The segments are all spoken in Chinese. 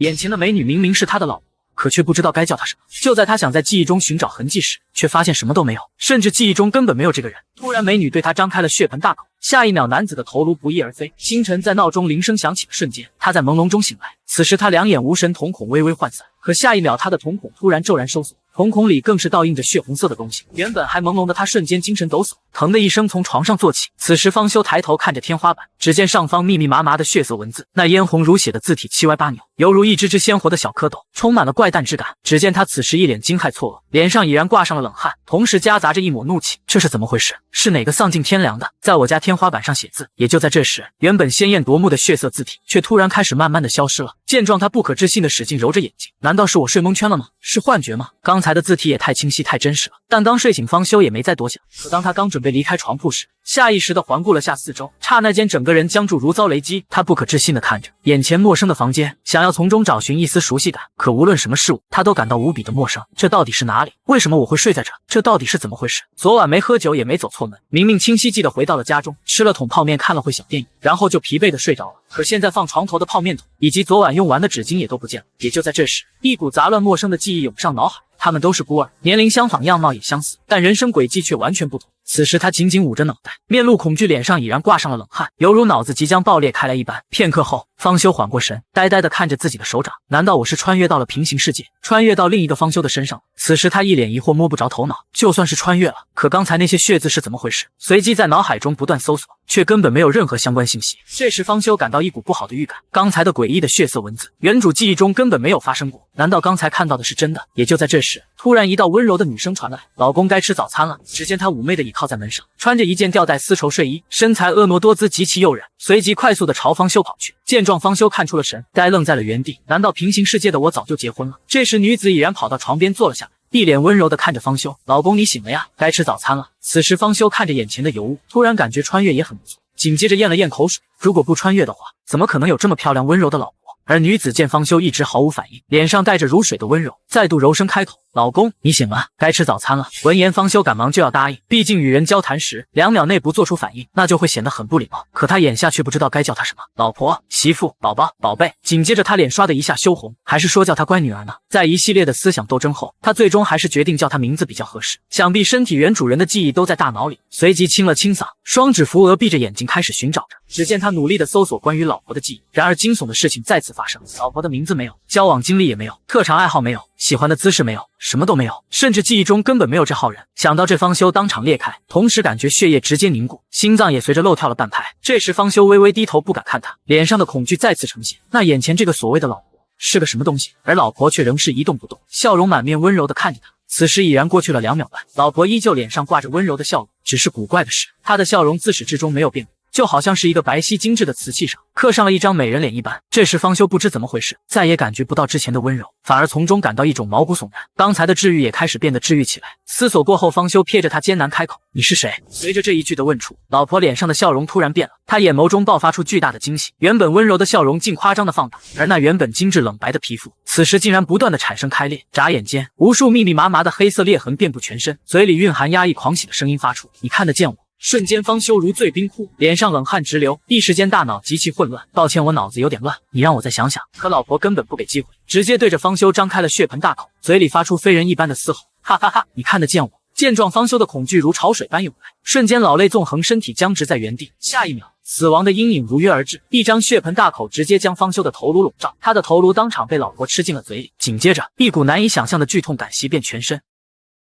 眼前的美女明明是他的老婆，可却不知道该叫他什么。就在他想在记忆中寻找痕迹时，却发现什么都没有，甚至记忆中根本没有这个人。突然，美女对他张开了血盆大口，下一秒，男子的头颅不翼而飞。清晨，在闹钟铃声响起的瞬间，他在朦胧中醒来。此时他两眼无神，瞳孔微微涣散。可下一秒，他的瞳孔突然骤然收缩，瞳孔里更是倒映着血红色的东西。原本还朦胧的他瞬间精神抖擞，疼的一声从床上坐起。此时方修抬头看着天花板，只见上方密密麻麻的血色文字，那嫣红如血的字体七歪八扭，犹如一只只鲜活的小蝌蚪，充满了怪诞之感。只见他此时一脸惊骇错愕，脸上已然挂上了冷汗，同时夹杂着一抹怒气。这是怎么回事？是哪个丧尽天良的在我家天花板上写字？也就在这时，原本鲜艳夺目的血色字体却突然开始慢慢的消失了。见状，他不可置信的使劲揉着眼睛，难道是我睡蒙圈了吗？是幻觉吗？刚才的字体也太清晰太真实了。但刚睡醒，方修也没再多想。可当他刚准备离开床铺时，下意识地环顾了下四周，刹那间整个人僵住，如遭雷击。他不可置信地看着眼前陌生的房间，想要从中找寻一丝熟悉感，可无论什么事物，他都感到无比的陌生。这到底是哪里？为什么我会睡在这？这到底是怎么回事？昨晚没喝酒，也没走错门，明明清晰记得回到了家中，吃了桶泡面，看了会小电影，然后就疲惫地睡着了。可现在放床头的泡面桶以及昨晚用完的纸巾也都不见了。也就在这时，一股杂乱陌生的记忆涌上脑海。他们都是孤儿，年龄相仿，样貌也相似，但人生轨迹却完全不同。此时他紧紧捂着脑袋，面露恐惧，脸上已然挂上了冷汗，犹如脑子即将爆裂开来一般。片刻后，方修缓过神，呆呆地看着自己的手掌。难道我是穿越到了平行世界，穿越到另一个方修的身上？此时他一脸疑惑，摸不着头脑。就算是穿越了，可刚才那些血字是怎么回事？随即在脑海中不断搜索，却根本没有任何相关信息。这时方修感到一股不好的预感，刚才的诡异的血色文字，原主记忆中根本没有发生过。难道刚才看到的是真的？也就在这时，突然一道温柔的女声传来：“老公，该吃早餐了。”只见他妩媚的倚靠在门上，穿着一件吊带丝绸睡衣，身材婀娜多姿，极其诱人。随即快速的朝方修跑去。见状，方修看出了神，呆愣在了原地。难道平行世界的我早就结婚了？这时女子已然跑到床边坐了下来，一脸温柔的看着方修：“老公，你醒了呀，该吃早餐了。”此时方修看着眼前的尤物，突然感觉穿越也很不错，紧接着咽了咽口水。如果不穿越的话，怎么可能有这么漂亮温柔的老婆？而女子见方修一直毫无反应，脸上带着如水的温柔，再度柔声开口：“老公，你醒了，该吃早餐了。”闻言，方修赶忙就要答应，毕竟与人交谈时2秒内不做出反应，那就会显得很不礼貌。可他眼下却不知道该叫他什么，老婆、媳妇、宝宝、宝贝。紧接着他脸刷的一下羞红，还是说叫他乖女儿呢？在一系列的思想斗争后，他最终还是决定叫他名字比较合适。想必身体原主人的记忆都在大脑里，随即清了清嗓，双指扶额，闭着眼睛开始寻找着。只见他努力的搜索关于老婆的记忆，然而惊悚的事情再次发生，老婆的名字没有，交往经历也没有，特长爱好没有，喜欢的姿势没有，什么都没有，甚至记忆中根本没有这号人。想到这，方修当场裂开，同时感觉血液直接凝固，心脏也随着漏跳了半拍。这时方修微微低头，不敢看他，脸上的恐惧再次呈现。那眼前这个所谓的老婆是个什么东西？而老婆却仍是一动不动，笑容满面，温柔地看着他。此时已然过去了2秒半，老婆依旧脸上挂着温柔的笑容，只是古怪的是，她的笑容自始至终没有变过，就好像是一个白皙精致的瓷器上刻上了一张美人脸一般。这时方修不知怎么回事，再也感觉不到之前的温柔，反而从中感到一种毛骨悚然。刚才的治愈也开始变得治愈起来。思索过后，方修瞥着他艰难开口：“你是谁？”随着这一句的问出，老婆脸上的笑容突然变了，她眼眸中爆发出巨大的惊喜，原本温柔的笑容竟夸张的放大，而那原本精致冷白的皮肤，此时竟然不断的产生开裂。眨眼间，无数密密麻麻的黑色裂痕遍布全身，嘴里蕴含压抑狂喜的声音发出：“你看得见我？”瞬间，方修如醉冰窟，脸上冷汗直流，一时间大脑极其混乱。抱歉，我脑子有点乱，你让我再想想。可老婆根本不给机会，直接对着方修张开了血盆大口，嘴里发出非人一般的嘶吼：“哈哈哈，你看得见我？”见状，方修的恐惧如潮水般涌来，瞬间老泪纵横，身体僵直在原地。下一秒，死亡的阴影如约而至，一张血盆大口直接将方修的头颅笼罩，他的头颅当场被老婆吃进了嘴里。紧接着，一股难以想象的剧痛感袭遍全身。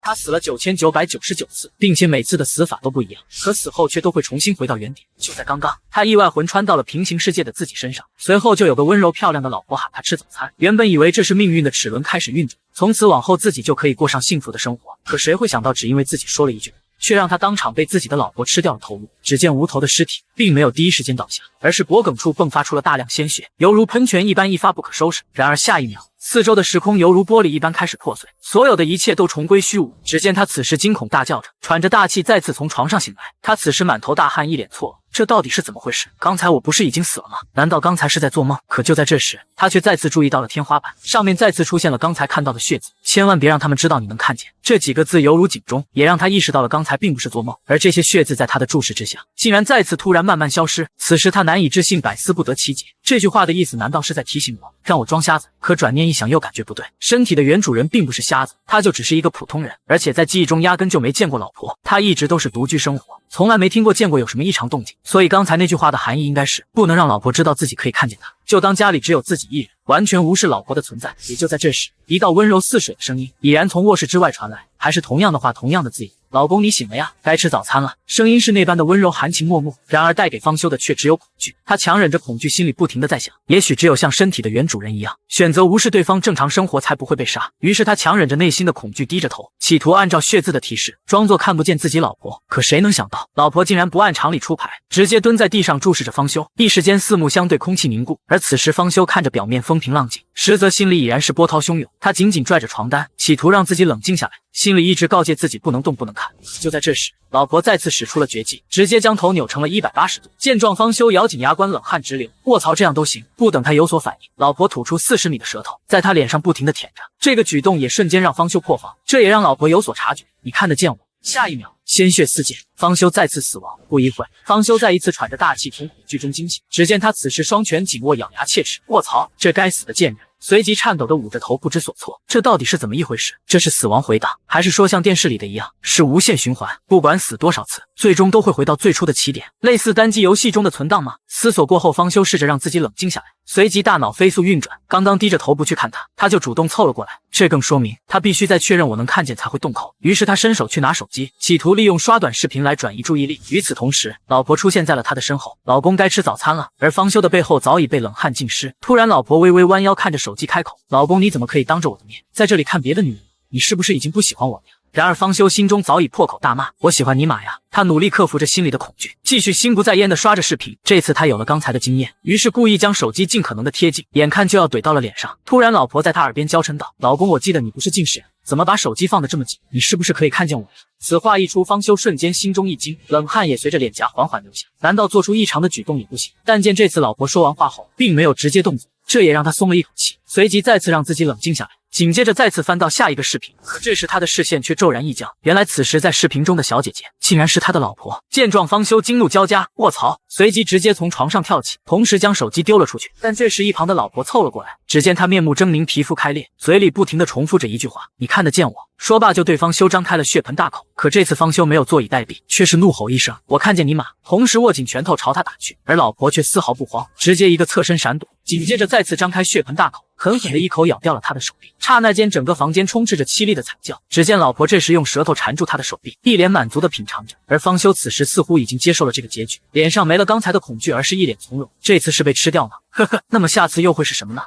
他死了9999次，并且每次的死法都不一样，可死后却都会重新回到原点。就在刚刚，他意外魂穿到了平行世界的自己身上，随后就有个温柔漂亮的老婆喊他吃早餐。原本以为这是命运的齿轮开始运转，从此往后自己就可以过上幸福的生活，可谁会想到，只因为自己说了一句，却让他当场被自己的老婆吃掉了头颅。只见无头的尸体并没有第一时间倒下，而是脖颈处迸发出了大量鲜血，犹如喷泉一般一发不可收拾。然而下一秒，四周的时空犹如玻璃一般开始破碎，所有的一切都重归虚无。只见他此时惊恐大叫着，喘着大气再次从床上醒来。他此时满头大汗，一脸错愕，这到底是怎么回事？刚才我不是已经死了吗？难道刚才是在做梦？可就在这时，他却再次注意到了天花板上面再次出现了刚才看到的血渍，千万别让他们知道你能看见。这几个字犹如警钟，也让他意识到了刚才并不是做梦，而这些血字在他的注视之下，竟然再次突然慢慢消失。此时他难以置信，百思不得其解。这句话的意思难道是在提醒我，让我装瞎子？可转念一想，又感觉不对。身体的原主人并不是瞎子，他就只是一个普通人，而且在记忆中压根就没见过老婆。他一直都是独居生活，从来没听过见过有什么异常动静。所以刚才那句话的含义应该是不能让老婆知道自己可以看见他，就当家里只有自己一人，完全无视老婆的存在。也就在这时，一道温柔似水的声音已然从卧室之外传来，还是同样的话，同样的字眼。老公，你醒了呀，该吃早餐了。声音是那般的温柔含情脉脉，然而带给方修的却只有恐惧。他强忍着恐惧，心里不停地在想，也许只有像身体的原主人一样，选择无视对方正常生活，才不会被杀。于是他强忍着内心的恐惧，低着头，企图按照血字的提示，装作看不见自己老婆。可谁能想到，老婆竟然不按常理出牌，直接蹲在地上注视着方修。一时间四目相对，空气凝固。而此时方修看着表面风平浪静，实则心里已然是波涛汹涌。他紧紧拽着床单，企图让自己冷静下来，心里一直告诫自己不能动，不能看。就在这时，老婆再次使出了绝技，直接将头扭成了180度。见状，方修咬紧牙关，冷汗直流。卧槽，这样都行？不等他有所反应，老婆吐出40米的舌头，在他脸上不停地舔着。这个举动也瞬间让方修破防，这也让老婆有所察觉。你看得见我？下一秒，鲜血四溅，方修再次死亡。不一会，方修再一次喘着大气从恐惧中惊醒，只见他此时双拳紧握，咬牙切齿。卧槽，这该死的贱人！随即颤抖地捂着头，不知所措。这到底是怎么一回事？这是死亡回档，还是说像电视里的一样，是无限循环？不管死多少次，最终都会回到最初的起点，类似单机游戏中的存档吗？思索过后，方修试着让自己冷静下来，随即大脑飞速运转。刚刚低着头不去看他就主动凑了过来，这更说明他必须在确认我能看见才会动口。于是他伸手去拿手机，企图利用刷短视频来转移注意力。与此同时，老婆出现在了他的身后。老公，该吃早餐了。而方修的背后早已被冷汗浸湿。突然，老婆微微弯腰看着手机开口，老公，你怎么可以当着我的面在这里看别的女人？你是不是已经不喜欢我了呀？然而方修心中早已破口大骂，我喜欢你妈呀！他努力克服着心里的恐惧，继续心不在焉地刷着视频。这次他有了刚才的经验，于是故意将手机尽可能的贴近，眼看就要怼到了脸上。突然老婆在他耳边娇嗔道，老公，我记得你不是近视眼，怎么把手机放得这么紧？你是不是可以看见我呀？此话一出，方修瞬间心中一惊，冷汗也随着脸颊缓缓流下。难道做出异常的举动也不行？但见这次老婆说完话后，并没有直接动嘴，这也让他松了一口气，随即再次让自己冷静下来。紧接着再次翻到下一个视频，可这时他的视线却骤然一僵，原来此时在视频中的小姐姐竟然是他的老婆。见状，方修惊怒交加，卧槽！随即直接从床上跳起，同时将手机丢了出去。但这时一旁的老婆凑了过来，只见他面目狰狞，皮肤开裂，嘴里不停地重复着一句话，你看得见我？说罢就对方修张开了血盆大口。可这次方修没有坐以待毙，却是怒吼一声，我看见你妈！同时握紧拳头朝他打去。而老婆却丝毫不慌，直接一个侧身闪躲，紧接着再次张开血盆大口，狠狠的一口咬掉了他的手臂。刹那间，整个房间充斥着凄厉的惨叫。只见老婆这时用舌头缠住他的手臂，一脸满足的品尝着。而方修此时似乎已经接受了这个结局，脸上没了刚才的恐惧，而是一脸从容。这次是被吃掉吗？呵呵，那么下次又会是什么呢？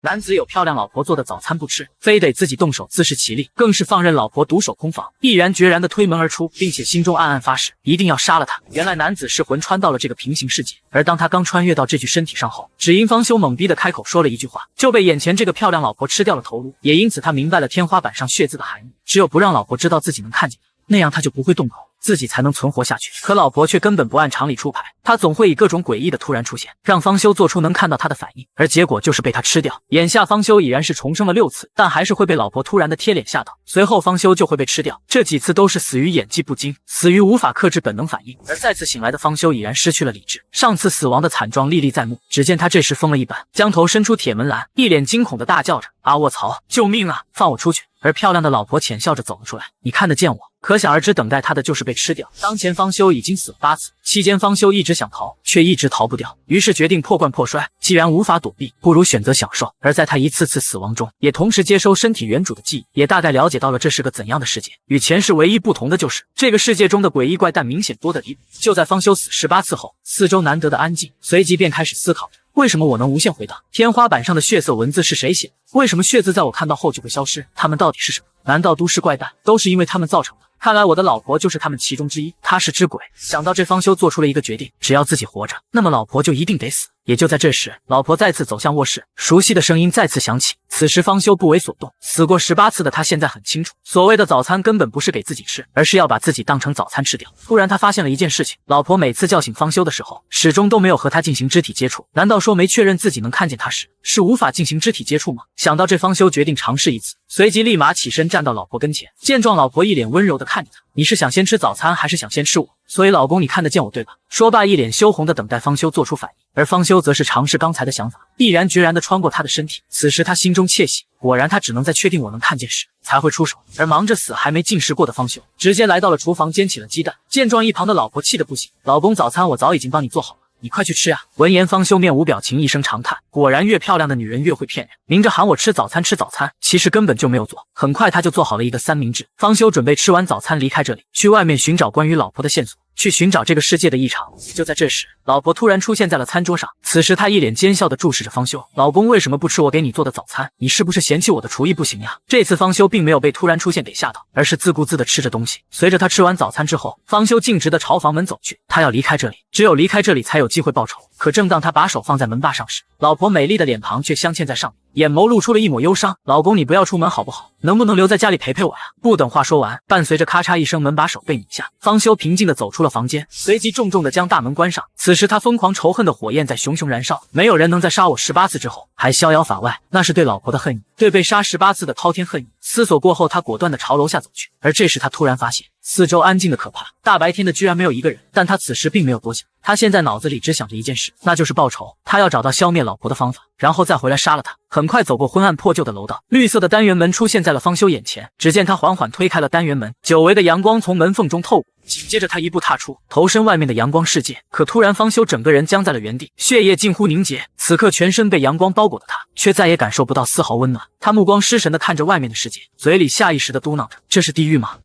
男子有漂亮老婆做的早餐不吃，非得自己动手自食其力，更是放任老婆独守空房，毅然决然地推门而出，并且心中暗暗发誓一定要杀了他。原来男子是魂穿到了这个平行世界，而当他刚穿越到这具身体上后，只因方修懵逼的开口说了一句话，就被眼前这个漂亮老婆吃掉了头颅。也因此他明白了天花板上血字的含义，只有不让老婆知道自己能看见他，那样他就不会动口，自己才能存活下去。可老婆却根本不按常理出牌，她总会以各种诡异的突然出现，让方修做出能看到她的反应，而结果就是被她吃掉。眼下方修已然是重生了6次，但还是会被老婆突然的贴脸吓到，随后方修就会被吃掉。这几次都是死于演技不精，死于无法克制本能反应。而再次醒来的方修已然失去了理智，上次死亡的惨状历历在目。只见他这时疯了一般，将头伸出铁门栏，一脸惊恐的大叫着，啊卧槽，救命啊，放我出去！而漂亮的老婆浅笑着走了出来，你看得见我？可想而知，等待他的就是被吃掉。当前方修已经死了8次，期间方修一直想逃，却一直逃不掉，于是决定破罐破摔。既然无法躲避，不如选择享受。而在他一次次死亡中，也同时接收身体原主的记忆，也大概了解到了这是个怎样的世界。与前世唯一不同的就是，这个世界中的诡异怪诞明显多得离谱。就在方修死18次后，四周难得的安静，随即便开始思考着，为什么我能无限回档？天花板上的血色文字是谁写的？为什么血字在我看到后就会消失？他们到底是什么？难道都市怪诞都是因为他们造成的？看来我的老婆就是他们其中之一，她是只鬼。想到这，方修做出了一个决定，只要自己活着，那么老婆就一定得死。也就在这时，老婆再次走向卧室，熟悉的声音再次响起，此时方修不为所动，死过18次的他现在很清楚，所谓的早餐根本不是给自己吃，而是要把自己当成早餐吃掉。突然他发现了一件事情，老婆每次叫醒方修的时候，始终都没有和他进行肢体接触，难道说没确认自己能看见他时，是无法进行肢体接触吗？想到这，方修决定尝试一次，随即立马起身站到老婆跟前。见状，老婆一脸温柔的看着他，你是想先吃早餐还是想先吃我？所以老公，你看得见我对吧？说罢，一脸羞红的等待方修做出反应，而方修则是尝试刚才的想法，毅然决然的穿过他的身体。此时他心中窃喜，果然他只能在确定我能看见时才会出手。而忙着死还没进食过的方修，直接来到了厨房煎起了鸡蛋。见状，一旁的老婆气得不行，老公，早餐我早已经帮你做好了，你快去吃啊！闻言，方修面无表情，一声长叹，果然越漂亮的女人越会骗人，明着喊我吃早餐吃早餐，其实根本就没有做。很快他就做好了一个三明治。方修准备吃完早餐离开这里，去外面寻找关于老婆的线索，去寻找这个世界的异常。就在这时，老婆突然出现在了餐桌上，此时她一脸奸笑的注视着方修，老公，为什么不吃我给你做的早餐？你是不是嫌弃我的厨艺不行呀？这次方修并没有被突然出现给吓到，而是自顾自的吃着东西。随着他吃完早餐之后，方修径直的朝房门走去，他要离开这里，只有离开这里才有机会报仇。可正当他把手放在门把上时，老婆美丽的脸庞却镶嵌在上面，眼眸露出了一抹忧伤。老公，你不要出门好不好？能不能留在家里陪陪我呀？不等话说完，伴随着咔嚓一声，门把手被拧下，方修平静的走出了房间，随即重重的将大门关上。此时他疯狂仇恨的火焰在熊熊燃烧，没有人能在杀我18次之后还逍遥法外，那是对老婆的恨意，对被杀18次的滔天恨意。思索过后，他果断的朝楼下走去，而这时他突然发现四周安静的可怕，大白天的居然没有一个人。但他此时并没有多想，他现在脑子里只想着一件事，那就是报仇。他要找到消灭老婆的方法，然后再回来杀了他。很快走过昏暗破旧的楼道，绿色的单元门出现在了方修眼前。只见他缓缓推开了单元门，久违的阳光从门缝中透过，紧接着他一步踏出，投身外面的阳光世界。可突然方修整个人僵在了原地，血液近乎凝结。此刻全身被阳光包裹的他，却再也感受不到丝毫温暖。他目光失神的看着外面的世界，嘴里下意识的嘟囔着，这是地狱吗？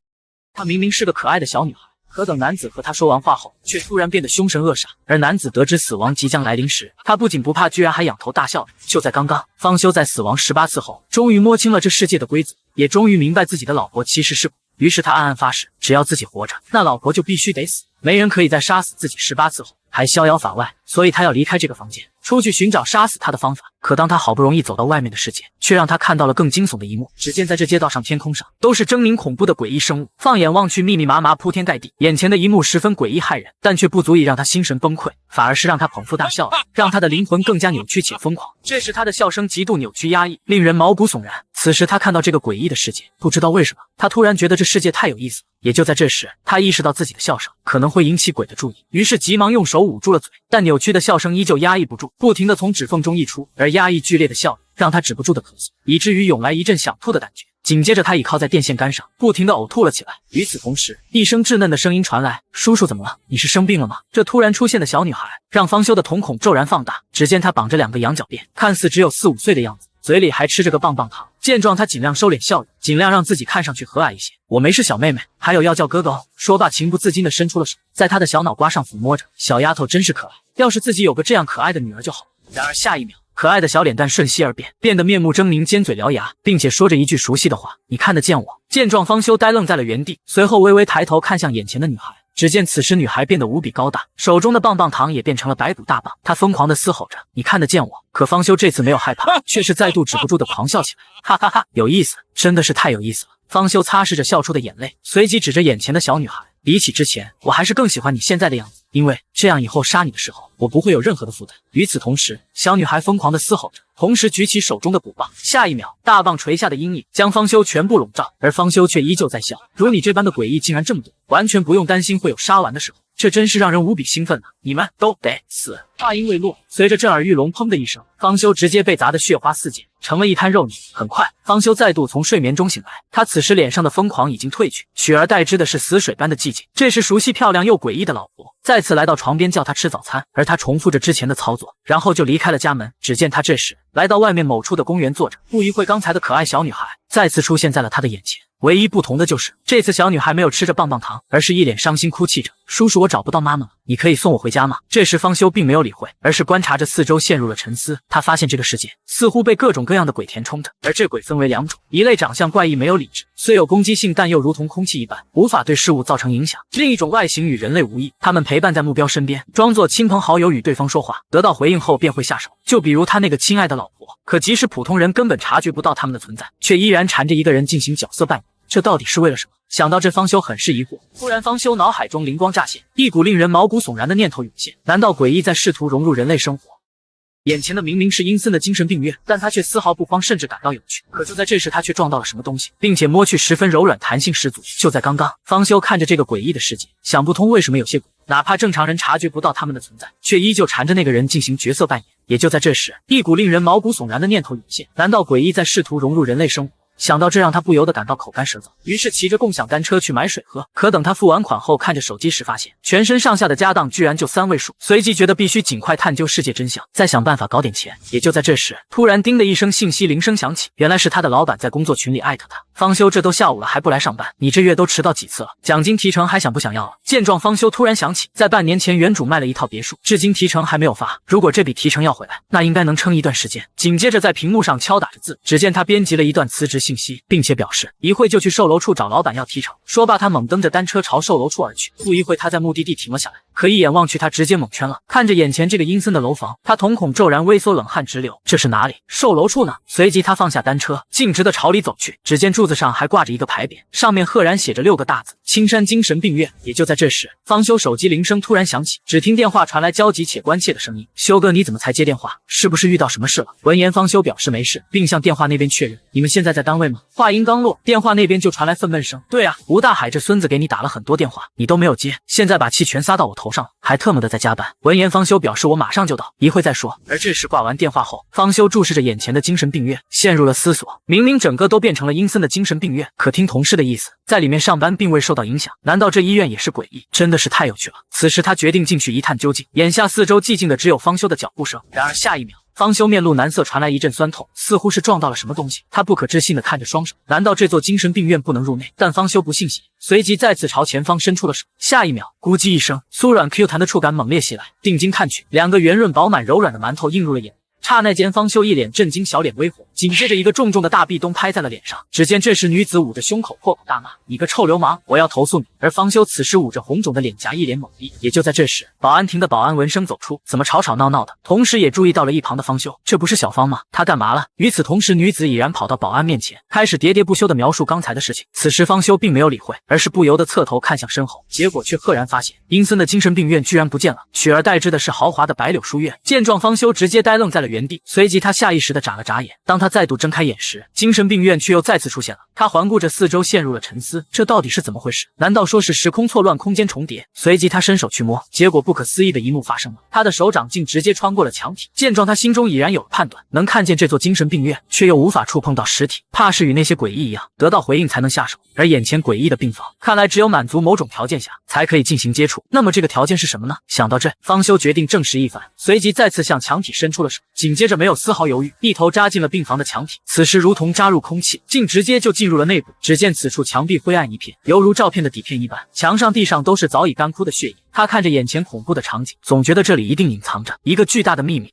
她明明是个可爱的小女孩，可等男子和她说完话后，却突然变得凶神恶煞。而男子得知死亡即将来临时，他不仅不怕，居然还仰头大笑着。就在刚刚，方修在死亡18次后，终于摸清了这世界的规则，也终于明白自己的老婆其实是鬼。于是他暗暗发誓，只要自己活着，那老婆就必须得死，没人可以在杀死自己18次后还逍遥法外。所以他要离开这个房间，出去寻找杀死他的方法。可当他好不容易走到外面的世界，却让他看到了更惊悚的一幕。只见在这街道上，天空上都是狰狞恐怖的诡异生物，放眼望去密密麻麻，铺天盖地。眼前的一幕十分诡异骇人，但却不足以让他心神崩溃，反而是让他捧腹大笑，让他的灵魂更加扭曲且疯狂。这时他的笑声极度扭曲压抑，令人毛骨悚然。此时他看到这个诡异的世界，不知道为什么，他突然觉得这世界太有意思了。也就在这时，他意识到自己的笑声可能会引起鬼的注意，于是急忙用手捂住了嘴，但扭曲的笑声依旧压抑不住，不停地从指缝中溢出，而压抑剧烈的笑让他止不住的咳嗽，以至于涌来一阵想吐的感觉。紧接着他倚靠在电线杆上，不停地呕吐了起来。与此同时，一声稚嫩的声音传来，叔叔怎么了？你是生病了吗？这突然出现的小女孩让方修的瞳孔骤然放大，只见她绑着2个羊角辫，看似只有4、5岁的样子，嘴里还吃着个棒棒糖。见状，他尽量收敛笑容，尽量让自己看上去和蔼一些。我没事，小妹妹，还有要叫哥哥哦。说罢，情不自禁地伸出了手，在他的小脑瓜上抚摸着。小丫头真是可爱，要是自己有个这样可爱的女儿就好。然而下一秒，可爱的小脸蛋瞬息而变，变得面目狰狞，尖嘴獠牙，并且说着一句熟悉的话：你看得见我？见状，方修呆愣在了原地，随后微微抬头看向眼前的女孩。只见此时女孩变得无比高大，手中的棒棒糖也变成了白骨大棒。她疯狂地嘶吼着：你看得见我？可方修这次没有害怕，却是再度止不住的狂笑起来，哈哈哈，有意思，真的是太有意思了。方修擦拭着笑出的眼泪，随即指着眼前的小女孩，比起之前，我还是更喜欢你现在的样子，因为这样以后杀你的时候，我不会有任何的负担。与此同时，小女孩疯狂地嘶吼着，同时举起手中的骨棒。下一秒，大棒垂下的阴影将方修全部笼罩，而方修却依旧在笑。如你这般的诡异竟然这么多，完全不用担心会有杀完的时候，这真是让人无比兴奋啊！你们都得死！话音未落，随着震耳欲聋砰的一声，方修直接被砸得血花四溅，成了一滩肉泥。很快，方修再度从睡眠中醒来，他此时脸上的疯狂已经褪去，取而代之的是死水般的寂静。这时，熟悉漂亮又诡异的老婆再次来到床边叫他吃早餐，而他重复着之前的操作，然后就离开了家门。只见他这时来到外面某处的公园坐着，不一会，刚才的可爱小女孩再次出现在了他的眼前。唯一不同的就是，这次小女孩没有吃着棒棒糖，而是一脸伤心哭泣着。叔叔，我找不到妈妈了，你可以送我回家吗？”这时方修并没有理会，而是观察着四周，陷入了沉思。他发现这个世界似乎被各种各样的鬼填充着，而这鬼分为两种，一类长相怪异，没有理智，虽有攻击性，但又如同空气一般，无法对事物造成影响；另一种外形与人类无异，他们陪伴在目标身边，装作亲朋好友与对方说话，得到回应后便会下手。就比如他那个亲爱的老婆，可即使普通人根本察觉不到他们的存在，却依然缠着一个人进行角色扮演，这到底是为了什么？想到这，方修很是疑惑。突然，方修脑海中灵光乍现，一股令人毛骨悚然的念头涌现：难道诡异在试图融入人类生活？眼前的明明是阴森的精神病院，但他却丝毫不慌，甚至感到有趣。可就在这时，他却撞到了什么东西，并且摸去十分柔软，弹性十足。就在刚刚，方修看着这个诡异的世界，想不通为什么有些鬼，哪怕正常人察觉不到他们的存在，却依旧缠着那个人进行角色扮演。也就在这时，一股令人毛骨悚然的念头涌现：难道诡异在试图融入人类生活？想到这，让他不由得感到口干舌燥，于是骑着共享单车去买水喝。可等他付完款后，看着手机时，发现全身上下的家当居然就3位数，随即觉得必须尽快探究世界真相，再想办法搞点钱。也就在这时，突然叮的一声信息铃声响起，原来是他的老板在工作群里艾特他：“方修，这都下午了还不来上班，你这月都迟到几次了？奖金提成还想不想要了？”见状，方修突然想起，在半年前原主卖了一套别墅，至今提成还没有发，如果这笔提成要回来，那应该能撑一段时间。紧接着在屏幕上敲打着字，只见他编辑了一段辞职信息，并且表示一会就去售楼处找老板要提成。说罢，他猛蹬着单车朝售楼处而去。不一会，他在目的地停了下来，可一眼望去，他直接蒙圈了。看着眼前这个阴森的楼房，他瞳孔骤然微缩，冷汗直流。这是哪里？售楼处呢？随即他放下单车，径直的朝里走去。只见柱子上还挂着一个牌匾，上面赫然写着6个大字：青山精神病院。也就在这时，方修手机铃声突然响起，只听电话传来焦急且关切的声音：“修哥，你怎么才接电话？是不是遇到什么事了？”闻言，方修表示没事，并向电话那边确认：“你们现在在单位吗？”话音刚落，电话那边就传来愤懑声：“对啊，吴大海这孙子给你打了很多电话，你都没有接，现在把气全撒到我头上了，还特么的在加班。”闻言，方修表示：“我马上就到，一会再说。”而这时挂完电话后，方修注视着眼前的精神病院，陷入了思索。明明整个都变成了阴森的精神病院，可听同事的意思，在里面上班并未受到影响，难道这医院也是诡异？真的是太有趣了。此时他决定进去一探究竟。眼下四周寂静的只有方修的脚步声，然而下一秒，方修面露难色，传来一阵酸痛，似乎是撞到了什么东西。他不可置信地看着双手，难道这座精神病院不能入内？但方修不信邪，随即再次朝前方伸出了手。下一秒，咕叽一声，酥软 Q 弹的触感猛烈袭来。定睛看去，2个圆润饱满柔软的馒头映入了眼。刹那间，方修一脸震惊，小脸微红，紧接着一个重重的大壁咚拍在了脸上。只见这时女子捂着胸口破口大骂：“你个臭流氓，我要投诉你！”而方修此时捂着红肿的脸颊，一脸懵逼。也就在这时，保安亭的保安闻声走出，怎么吵吵闹闹的？同时也注意到了一旁的方修，这不是小芳吗？他干嘛了？与此同时，女子已然跑到保安面前，开始喋喋不休地描述刚才的事情。此时方修并没有理会，而是不由得侧头看向身后，结果却赫然发现阴森的精神病院居然不见了，取而代之的是豪华的白柳书院。见状，方修直接呆愣在了原地，随即他下意识地眨了眨眼。当他再度睁开眼时，精神病院却又再次出现了。他环顾着四周，陷入了沉思，这到底是怎么回事？难道说是时空错乱，空间重叠？随即他伸手去摸，结果不可思议的一幕发生了，他的手掌竟直接穿过了墙体。见状，他心中已然有了判断，能看见这座精神病院，却又无法触碰到实体，怕是与那些诡异一样，得到回应才能下手。而眼前诡异的病房，看来只有满足某种条件下才可以进行接触。那么这个条件是什么呢？想到这，方修决定证实一番，随即再次向墙体伸出了手，紧接着没有丝毫犹豫，一头扎进了病房的墙体。此时如同扎入空气，竟直接就进入了内部。只见此处墙壁灰暗一片，犹如照片的底片一般，墙上地上都是早已干枯的血液。他看着眼前恐怖的场景，总觉得这里一定隐藏着一个巨大的秘密。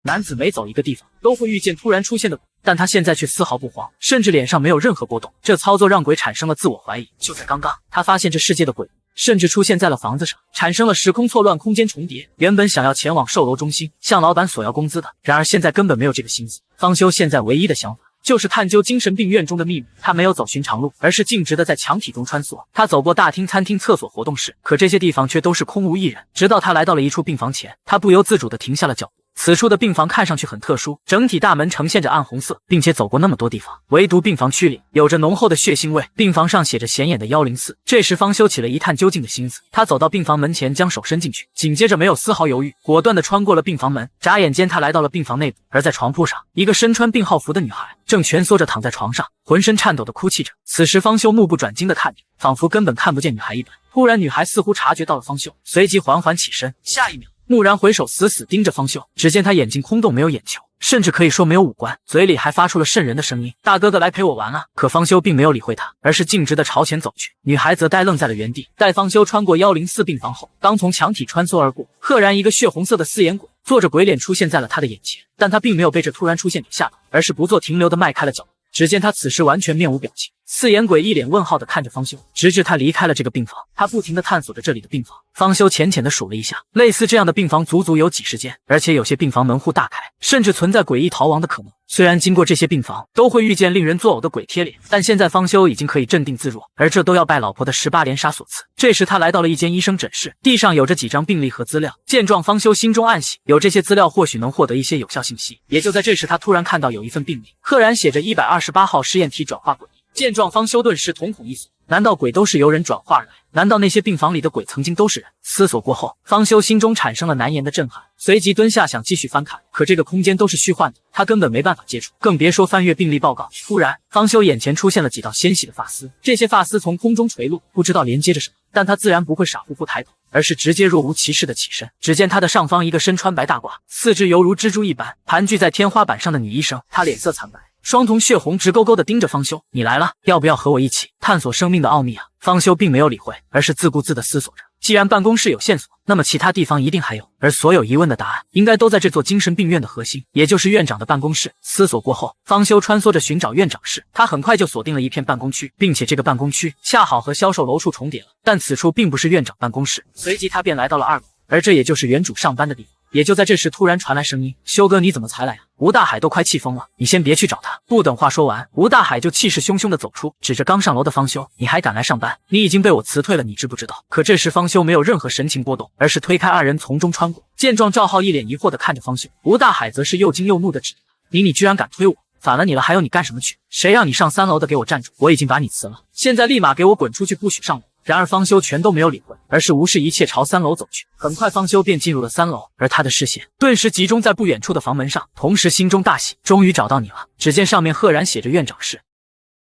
男子每走一个地方，都会遇见突然出现的鬼，但他现在却丝毫不慌，甚至脸上没有任何波动。这操作让鬼产生了自我怀疑。就在刚刚，他发现这世界的鬼甚至出现在了房子上，产生了时空错乱、空间重叠。原本想要前往售楼中心向老板索要工资的，然而现在根本没有这个心思。方修现在唯一的想法就是探究精神病院中的秘密。他没有走寻常路，而是径直的在墙体中穿梭。他走过大厅、餐厅、厕所、活动室，可这些地方却都是空无一人。直到他来到了一处病房前，他不由自主的停下了脚步。此处的病房看上去很特殊，整体大门呈现着暗红色，并且走过那么多地方，唯独病房区里有着浓厚的血腥味。病房上写着显眼的104。这时方修起了一探究竟的心思，他走到病房门前，将手伸进去，紧接着没有丝毫犹豫，果断地穿过了病房门。眨眼间，他来到了病房内部，而在床铺上，一个身穿病号服的女孩正蜷缩着躺在床上，浑身颤抖地哭泣着。此时方修目不转睛地看着，仿佛根本看不见女孩一般。突然，女孩似乎察觉到了方修，随即缓缓起身，下一秒蓦然回首，死死盯着方修。只见他眼睛空洞，没有眼球，甚至可以说没有五官，嘴里还发出了瘆人的声音：“大哥哥，来陪我玩啊！”可方修并没有理会他，而是径直的朝前走去。女孩则呆愣在了原地。待方修穿过104病房后，刚从墙体穿梭而过，赫然一个血红色的四眼鬼做着鬼脸出现在了他的眼前。但他并没有被这突然出现给吓到，而是不做停留的迈开了脚步。只见他此时完全面无表情，四眼鬼一脸问号的看着方修，直至他离开了这个病房。他不停的探索着这里的病房。方修浅浅的数了一下，类似这样的病房足足有几十间，而且有些病房门户大开，甚至存在诡异逃亡的可能。虽然经过这些病房都会遇见令人作呕的鬼贴脸，但现在方修已经可以镇定自若，而这都要拜老婆的18连杀所赐。这时他来到了一间医生诊室，地上有着几张病历和资料。见状，方修心中暗喜，有这些资料或许能获得一些有效信息。也就在这时，他突然看到有一份病历，赫然写着128号试验体转化诡异。见状，方修顿时瞳孔一缩，难道鬼都是由人转化而来？难道那些病房里的鬼曾经都是人？思索过后，方修心中产生了难言的震撼，随即蹲下想继续翻看，可这个空间都是虚幻的，他根本没办法接触，更别说翻阅病历报告。突然，方修眼前出现了几道纤细的发丝，这些发丝从空中垂落，不知道连接着什么，但他自然不会傻乎乎抬头，而是直接若无其事的起身。只见他的上方一个身穿白大褂，四肢犹如蜘蛛一般盘踞在天花板上的女医生，她脸色惨白，双瞳血红，直勾勾地盯着方修。你来了，要不要和我一起探索生命的奥秘啊？方修并没有理会，而是自顾自地思索着。既然办公室有线索，那么其他地方一定还有，而所有疑问的答案应该都在这座精神病院的核心，也就是院长的办公室。思索过后，方修穿梭着寻找院长室，他很快就锁定了一片办公区，并且这个办公区恰好和销售楼处重叠了，但此处并不是院长办公室。随即他便来到了2楼，而这也就是原主上班的地方。也就在这时，突然传来声音：“修哥，你怎么才来啊？”吴大海都快气疯了，你先别去找他。不等话说完，吴大海就气势汹汹地走出，指着刚上楼的方修：“你还敢来上班？你已经被我辞退了，你知不知道？”可这时方修没有任何神情波动，而是推开2人从中穿过。见状，赵浩一脸疑惑地看着方修，吴大海则是又惊又怒地指着他：“你居然敢推我！反了你了，还有你干什么去？谁让你上3楼的？给我站住！我已经把你辞了，现在立马给我滚出去，不许上楼！”然而方修全都没有理会，而是无视一切朝3楼走去。很快方修便进入了3楼，而他的视线顿时集中在不远处的房门上，同时心中大喜，终于找到你了。只见上面赫然写着院长室。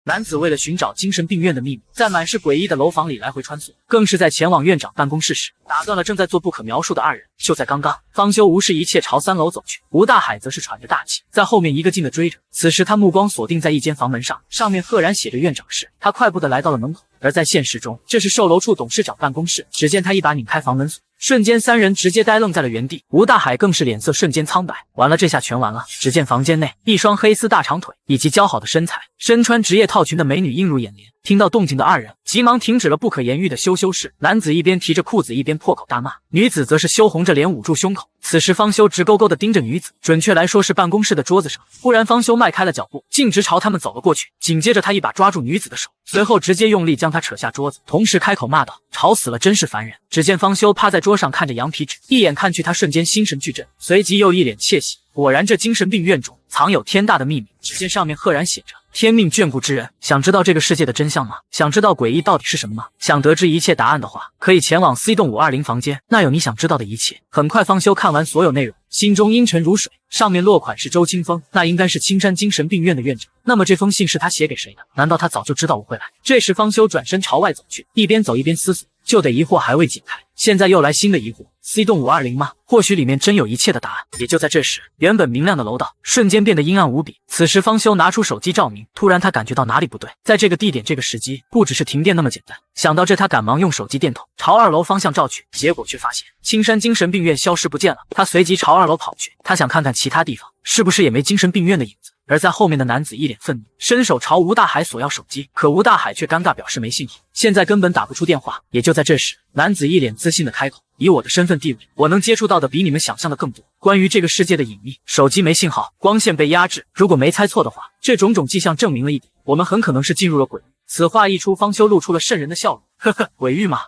男子为了寻找精神病院的秘密，在满是诡异的楼房里来回穿梭，更是在前往院长办公室时打断了正在做不可描述的2人。就在刚刚，方修无视一切朝3楼走去，吴大海则是喘着大气在后面一个劲的追着。此时他目光锁定在一间房门上，上面赫然写着院长室。他快步的来到了门口，而在现实中，这是售楼处董事长办公室。只见他一把拧开房门锁，瞬间3人直接呆愣在了原地，吴大海更是脸色瞬间苍白。完了，这下全完了。只见房间内一双黑丝大长腿以及姣好的身材，身穿职业套裙的美女映入眼帘。听到动静的2人急忙停止了不可言喻的羞事。男子一边提着裤子一边破口大骂，女子则是羞红着脸捂住胸口。此时方修直勾勾地盯着女子，准确来说是办公室的桌子上。忽然方修迈开了脚步，径直朝他们走了过去，紧接着他一把抓住女子的手，随后直接用力将她扯下桌子，同时开口骂道：“吵死了，真是烦人！”只见方修趴在桌上看着羊皮纸，一眼看去他瞬间心神俱震，随即又一脸窃喜。果然这精神病院中藏有天大的秘密。只见上面赫然写着：“天命眷顾之人，想知道这个世界的真相吗？想知道诡异到底是什么吗？想得知一切答案的话，可以前往 C 栋520房间，那有你想知道的一切。”很快方修看完所有内容，心中阴沉如水。上面落款是周清风，那应该是青山精神病院的院长。那么这封信是他写给谁的？难道他早就知道我会来？这时方修转身朝外走去，一边走一边思索，就得疑惑还未解开，现在又来新的疑惑。C 栋520吗？或许里面真有一切的答案。也就在这时，原本明亮的楼道瞬间变得阴暗无比。此时方修拿出手机照明，突然他感觉到哪里不对，在这个地点这个时机，不只是停电那么简单。想到这，他赶忙用手机电筒朝2楼方向照去，结果却发现青山精神病院消失不见了。他随即朝2楼跑去，他想看看其他地方是不是也没精神病院的影子。而在后面的男子一脸愤怒，伸手朝吴大海索要手机，可吴大海却尴尬表示没信号，现在根本打不出电话。也就在这时，男子一脸自信的开口：“以我的身份地位，我能接触到的比你们想象的更多。关于这个世界的隐秘，手机没信号，光线被压制，如果没猜错的话，这种种迹象证明了一点，我们很可能是进入了鬼域。”此话一出，方修露出了瘆人的笑容：“呵呵，鬼域吗？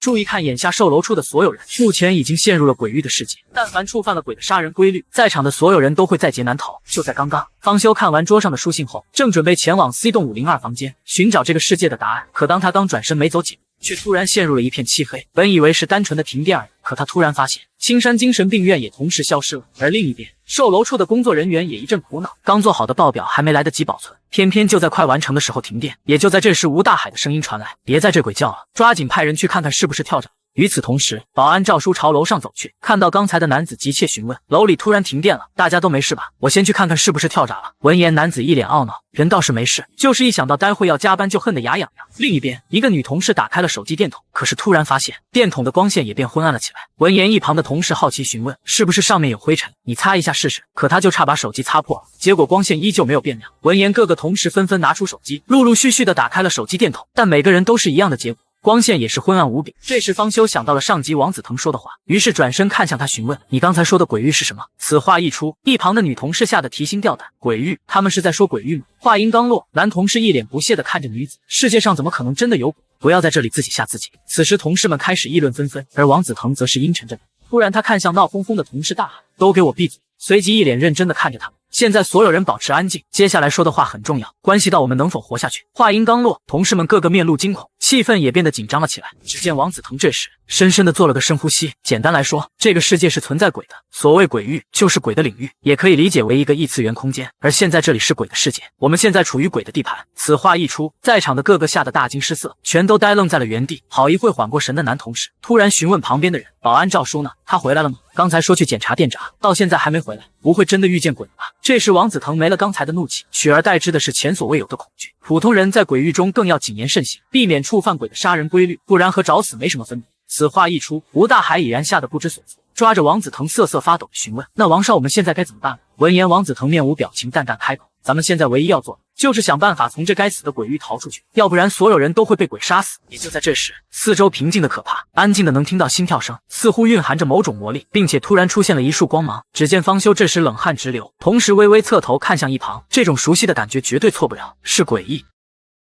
注意看眼下售楼处的所有人，目前已经陷入了鬼域的世界。但凡触犯了鬼的杀人规律，在场的所有人都会在劫难逃。”就在刚刚，方修看完桌上的书信后，正准备前往 C 栋502房间寻找这个世界的答案。可当他刚转身没走几步，却突然陷入了一片漆黑。本以为是单纯的停电而已，可他突然发现青山精神病院也同时消失了。而另一边，售楼处的工作人员也一阵苦恼，刚做好的报表还没来得及保存，偏偏就在快完成的时候停电。也就在这时，吴大海的声音传来：“别在这鬼叫了，抓紧派人去看看是不是跳蚤。”与此同时，保安赵叔朝楼上走去，看到刚才的男子，急切询问：“楼里突然停电了，大家都没事吧？我先去看看是不是跳闸了。”闻言，男子一脸懊恼：“人倒是没事，就是一想到待会要加班就恨得牙痒痒。”另一边，一个女同事打开了手机电筒，可是突然发现电筒的光线也变昏暗了起来。闻言，一旁的同事好奇询问：“是不是上面有灰尘？你擦一下试试。”可他就差把手机擦破了，结果光线依旧没有变亮。闻言，各个同事纷纷拿出手机，陆陆续续的打开了手机电筒，但每个人都是一样的结果。光线也是昏暗无比。这时方修想到了上级王子腾说的话，于是转身看向他询问：“你刚才说的鬼域是什么？”此话一出，一旁的女同事吓得提心吊胆。鬼域？他们是在说鬼域吗？话音刚落，男同事一脸不屑地看着女子：“世界上怎么可能真的有鬼？不要在这里自己吓自己。”此时同事们开始议论纷纷，而王子腾则是阴沉着脸。突然他看向闹哄哄的同事大喊：“都给我闭嘴！”随即一脸认真地看着他们。现在所有人保持安静，接下来说的话很重要，关系到我们能否活下去。话音刚落，同事们个个面露惊恐，气氛也变得紧张了起来。只见王子腾这时深深地做了个深呼吸。简单来说，这个世界是存在鬼的，所谓鬼域就是鬼的领域，也可以理解为一个异次元空间。而现在这里是鬼的世界，我们现在处于鬼的地盘。此话一出，在场的个个吓得大惊失色，全都呆愣在了原地。好一会缓过神的男同事突然询问旁边的人：“保安赵叔呢？他回来了吗？刚才说去检查电闸，到现在还没回来，不会真的遇见鬼了吧？”这时王子腾没了刚才的怒气，取而代之的是前所未有的恐惧。普通人在鬼域中更要谨言慎行，避免触犯鬼的杀人规律，不然和找死没什么分别。此话一出，吴大海已然吓得不知所措，抓着王子腾瑟瑟发抖地询问：“那王少，我们现在该怎么办？”闻言，王子腾面无表情，淡淡开口：“咱们现在唯一要做的就是想办法从这该死的鬼域逃出去，要不然所有人都会被鬼杀死。”也就在这时，四周平静的可怕，安静的能听到心跳声，似乎蕴含着某种魔力，并且突然出现了一束光芒。只见方修这时冷汗直流，同时微微侧头看向一旁，这种熟悉的感觉绝对错不了，是诡异。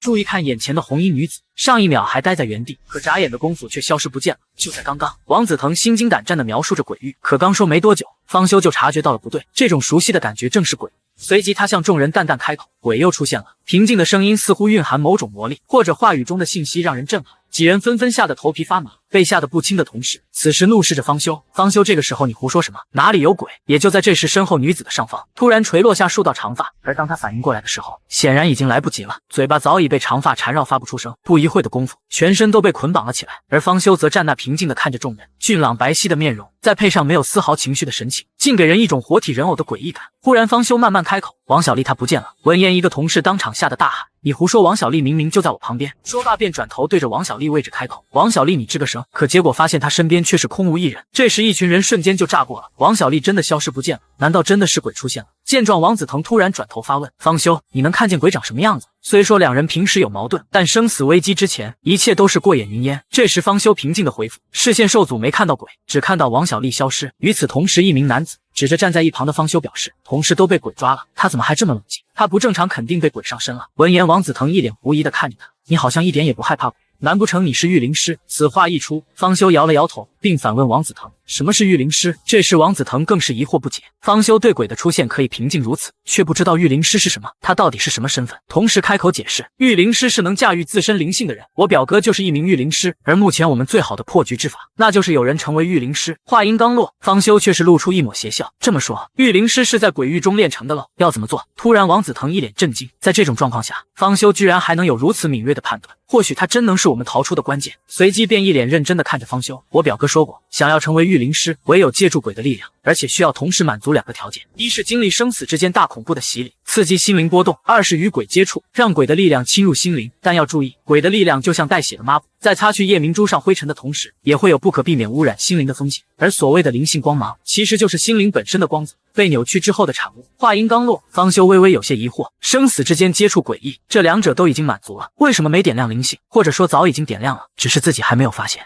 注意看眼前的红衣女子，上一秒还待在原地，可眨眼的功夫却消失不见了。就在刚刚，王子腾心惊胆战地描述着鬼域，可刚说没多久，方修就察觉到了不对，这种熟悉的感觉正是鬼。随即他向众人淡淡开口：“鬼又出现了。”平静的声音似乎蕴含某种魔力，或者话语中的信息让人震撼。几人纷纷吓得头皮发麻，被吓得不轻的同事此时怒视着方修：“方修，这个时候你胡说什么？哪里有鬼？”也就在这时，身后女子的上方突然垂落下数道长发，而当他反应过来的时候，显然已经来不及了，嘴巴早已被长发缠绕，发不出声。不一会的功夫，全身都被捆绑了起来，而方修则站那平静地看着众人，俊朗白皙的面容，再配上没有丝毫情绪的神情，竟给人一种活体人偶的诡异感。忽然，方修慢慢开口：“王小丽她不见了。”闻言，一个同事当场吓得大喊：“你胡说！王小丽明明就在我旁边！”说罢便转头对着王小丽位置开口：“王小丽，你吱个声！”可结果发现她身边却是空无一人。这时一群人瞬间就炸过了，王小丽真的消失不见了？难道真的是鬼出现了？见状，王子腾突然转头发问：“方修，你能看见鬼长什么样子？”虽说两人平时有矛盾，但生死危机之前，一切都是过眼云烟。这时方修平静的回复：“视线受阻，没看到鬼，只看到王小丽消失。”与此同时，一名男子指着站在一旁的方修表示：“同事都被鬼抓了，他怎么还这么冷静？他不正常，肯定被鬼上身了。”闻言，王子腾一脸狐疑的看着他：“你好像一点也不害怕鬼，难不成你是御灵师？”此话一出，方修摇了摇头，并反问王子腾：“什么是御灵师？”这时王子腾更是疑惑不解，方修对鬼的出现可以平静如此，却不知道御灵师是什么，他到底是什么身份？同时开口解释：“御灵师是能驾驭自身灵性的人，我表哥就是一名御灵师，而目前我们最好的破局之法，那就是有人成为御灵师。”话音刚落，方修却是露出一抹邪笑：“这么说，御灵师是在鬼域中炼成的喽？要怎么做？”突然，王子腾一脸震惊，在这种状况下，方修居然还能有如此敏锐的判断，或许他真能是我们逃出的关键。随即便一脸认真的看着方修：“我表哥说过，想要成为御灵师，唯有借助鬼的力量，而且需要同时满足两个条件：一是经历生死之间大恐怖的洗礼，刺激心灵波动；二是与鬼接触，让鬼的力量侵入心灵。但要注意，鬼的力量就像带血的抹布，在擦去夜明珠上灰尘的同时，也会有不可避免污染心灵的风险。而所谓的灵性光芒，其实就是心灵本身的光泽被扭曲之后的产物。”话音刚落，方修微微有些疑惑，生死之间接触诡异，这两者都已经满足了，为什么没点亮灵性？或者说早已经点亮了，只是自己还没有发现。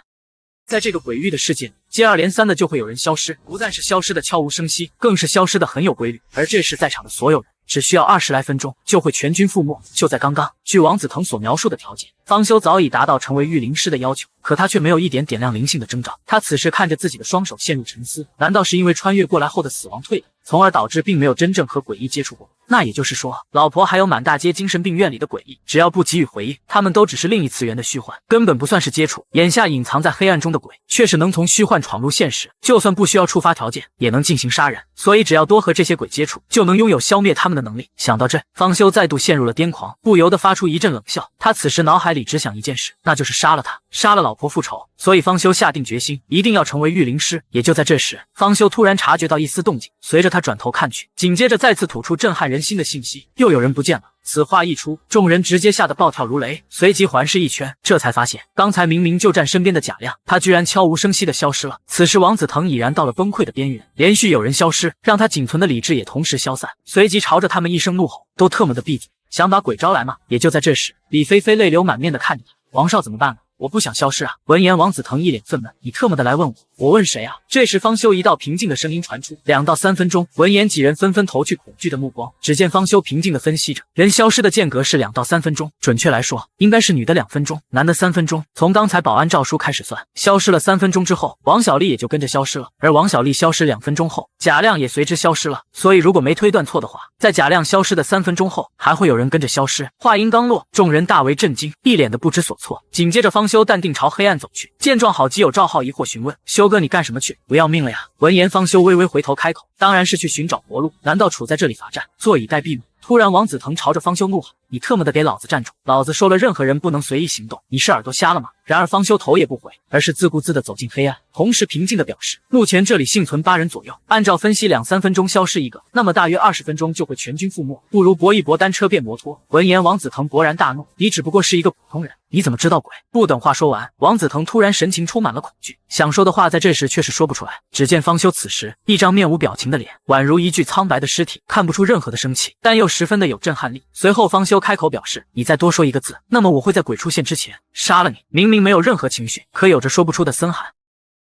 在这个鬼域的世界，接二连三的就会有人消失，不但是消失的悄无声息，更是消失的很有规律。而这时在场的所有人只需要20来分钟就会全军覆没。就在刚刚，据王子腾所描述的条件，方修早已达到成为御灵师的要求，可他却没有一点点亮灵性的征兆。他此时看着自己的双手陷入沉思，难道是因为穿越过来后的死亡退的？从而导致并没有真正和诡异接触过。那也就是说，老婆还有满大街精神病院里的诡异，只要不给予回应，他们都只是另一次元的虚幻，根本不算是接触。眼下隐藏在黑暗中的鬼，却是能从虚幻闯入现实，就算不需要触发条件，也能进行杀人。所以只要多和这些鬼接触，就能拥有消灭他们的能力。想到这，方修再度陷入了癫狂，不由得发出一阵冷笑。他此时脑海里只想一件事，那就是杀了他，杀了老婆复仇。所以方修下定决心，一定要成为御灵师。也就在这时，方修突然察觉到一丝动静，随着他转头看去，紧接着再次吐出震撼人心的信息，又有人不见了。此话一出，众人直接吓得暴跳如雷，随即环视一圈，这才发现刚才明明就站身边的贾亮，他居然悄无声息地消失了。此时王子腾已然到了崩溃的边缘，连续有人消失，让他仅存的理智也同时消散，随即朝着他们一声怒吼：“都特么的闭嘴，想把鬼招来吗？”也就在这时，李菲菲泪流满面地看着他：“王少怎么办呢？我不想消失啊！”闻言，王子腾一脸愤懑：“你特么的来问我？我问谁啊？”这时，方修一道平静的声音传出：“2到3分钟。”闻言，几人纷纷投去恐惧的目光。只见方修平静地分析着，人消失的间隔是2到3分钟，准确来说，应该是女的2分钟，男的3分钟。从刚才保安赵叔开始算，消失了3分钟之后，王小丽也就跟着消失了。而王小丽消失2分钟后，贾亮也随之消失了。所以，如果没推断错的话，在贾亮消失的3分钟后，还会有人跟着消失。话音刚落，众人大为震惊，一脸的不知所措。紧接着，方修淡定朝黑暗走去。见状，好基友赵浩疑惑询问：“修哥，你干什么去？不要命了呀？”闻言，方修微微回头开口：“当然是去寻找活路，难道处在这里罚站，坐以待毙吗？”突然，王子腾朝着方修怒喊：“你特么的给老子站住！老子说了，任何人不能随意行动，你是耳朵瞎了吗？”然而方修头也不回，而是自顾自地走进黑暗，同时平静地表示：“目前这里幸存8人左右，按照分析2、3分钟消失一个，那么大约20分钟就会全军覆没，不如搏一搏单车变摩托。”闻言，王子腾勃然大怒：“你只不过是一个普通人，你怎么知道鬼？”不等话说完，王子腾突然神情充满了恐惧，想说的话在这时却是说不出来。只见方修此时一张面无表情的脸，宛如一具苍白的尸体，看不出任何的生气，但又十分的有震撼力。随后方修开口表示：“你再多说一个字，那么我会在鬼出现之前杀了你。”明明没有任何情绪，可有着说不出的森寒。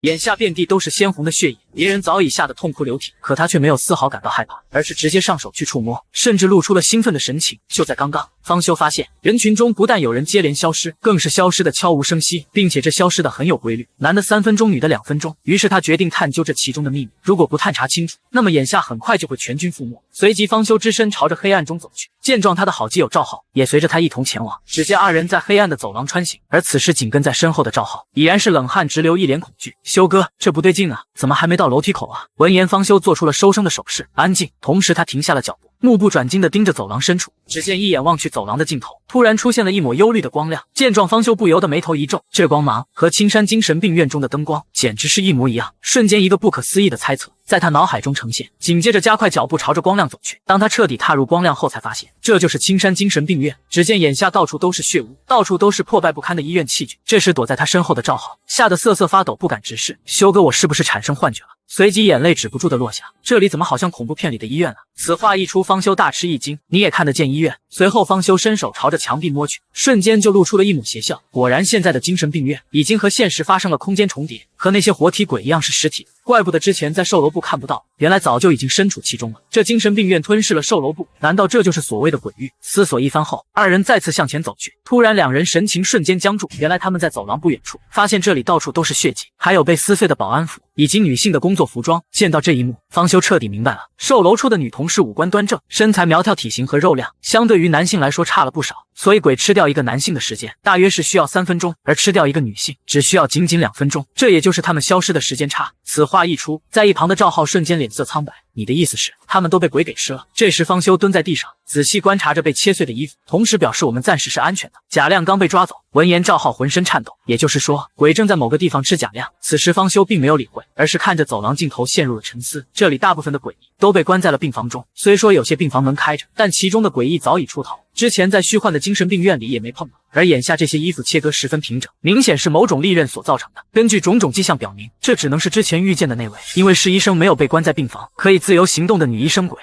眼下遍地都是鲜红的血液，别人早已吓得痛哭流涕，可他却没有丝毫感到害怕，而是直接上手去触摸，甚至露出了兴奋的神情。就在刚刚，方修发现人群中不但有人接连消失，更是消失的悄无声息，并且这消失的很有规律，男的3分钟，女的2分钟。于是他决定探究这其中的秘密，如果不探查清楚，那么眼下很快就会全军覆没。随即方修只身朝着黑暗中走去，见状他的好基友赵浩也随着他一同前往。只见2人在黑暗的走廊穿行，而此时紧跟在身后的赵浩已然是冷汗直流，一脸恐惧：“修哥，这不对劲啊，怎么还没到楼梯口啊？”闻言，方修做出了收声的手势：“安静。”同时他停下了脚步，目不转睛地盯着走廊深处。只见一眼望去走廊的尽头，突然出现了一抹幽绿的光亮。见状，方修不由得眉头一皱，这光芒和青山精神病院中的灯光简直是一模一样。瞬间，一个不可思议的猜测在他脑海中呈现，紧接着加快脚步朝着光亮走去。当他彻底踏入光亮后，才发现这就是青山精神病院。只见眼下到处都是血污，到处都是破败不堪的医院器具。这时躲在他身后的赵浩吓得瑟瑟发抖，不敢直视：“修哥，我是不是产生幻觉了？”随即眼泪止不住的落下，这里怎么好像恐怖片里的医院啊？此话一出，方修大吃一惊：“你也看得见医院？”随后方修伸手朝着墙壁摸去，瞬间就露出了一抹邪笑。果然，现在的精神病院已经和现实发生了空间重叠，和那些活体鬼一样是实体的。怪不得之前在售楼部看不到，原来早就已经身处其中了。这精神病院吞噬了售楼部，难道这就是所谓的鬼域？思索一番后，2人再次向前走去。突然，2人神情瞬间僵住。原来他们在走廊不远处发现这里到处都是血迹，还有被撕碎的保安服以及女性的工作服装。见到这一幕，方修彻底明白了，售楼处的女同事五官端正，身材苗条，体型和肉量相对于男性来说差了不少。所以鬼吃掉一个男性的时间大约是需要3分钟，而吃掉一个女性只需要仅仅2分钟，这也就是他们消失的时间差。此话一出，在一旁的赵浩瞬间脸色苍白：“你的意思是他们都被鬼给吃了？”这时方修蹲在地上仔细观察着被切碎的衣服，同时表示：“我们暂时是安全的。”贾亮刚被抓走。闻言，赵浩浑身颤抖，也就是说鬼正在某个地方吃贾亮。此时方修并没有理会，而是看着走廊尽头陷入了沉思。这里大部分的鬼异都被关在了病房中，虽说有些病房门开着，但其中的诡异早已出逃，之前在虚幻的精神病院里也没碰到。而眼下这些衣服切割十分平整，明显是某种利刃所造成的。根据种种迹象表明，这只能是之前遇见的那位因为是医生没有被关在病房，可以自由行动的女医生鬼。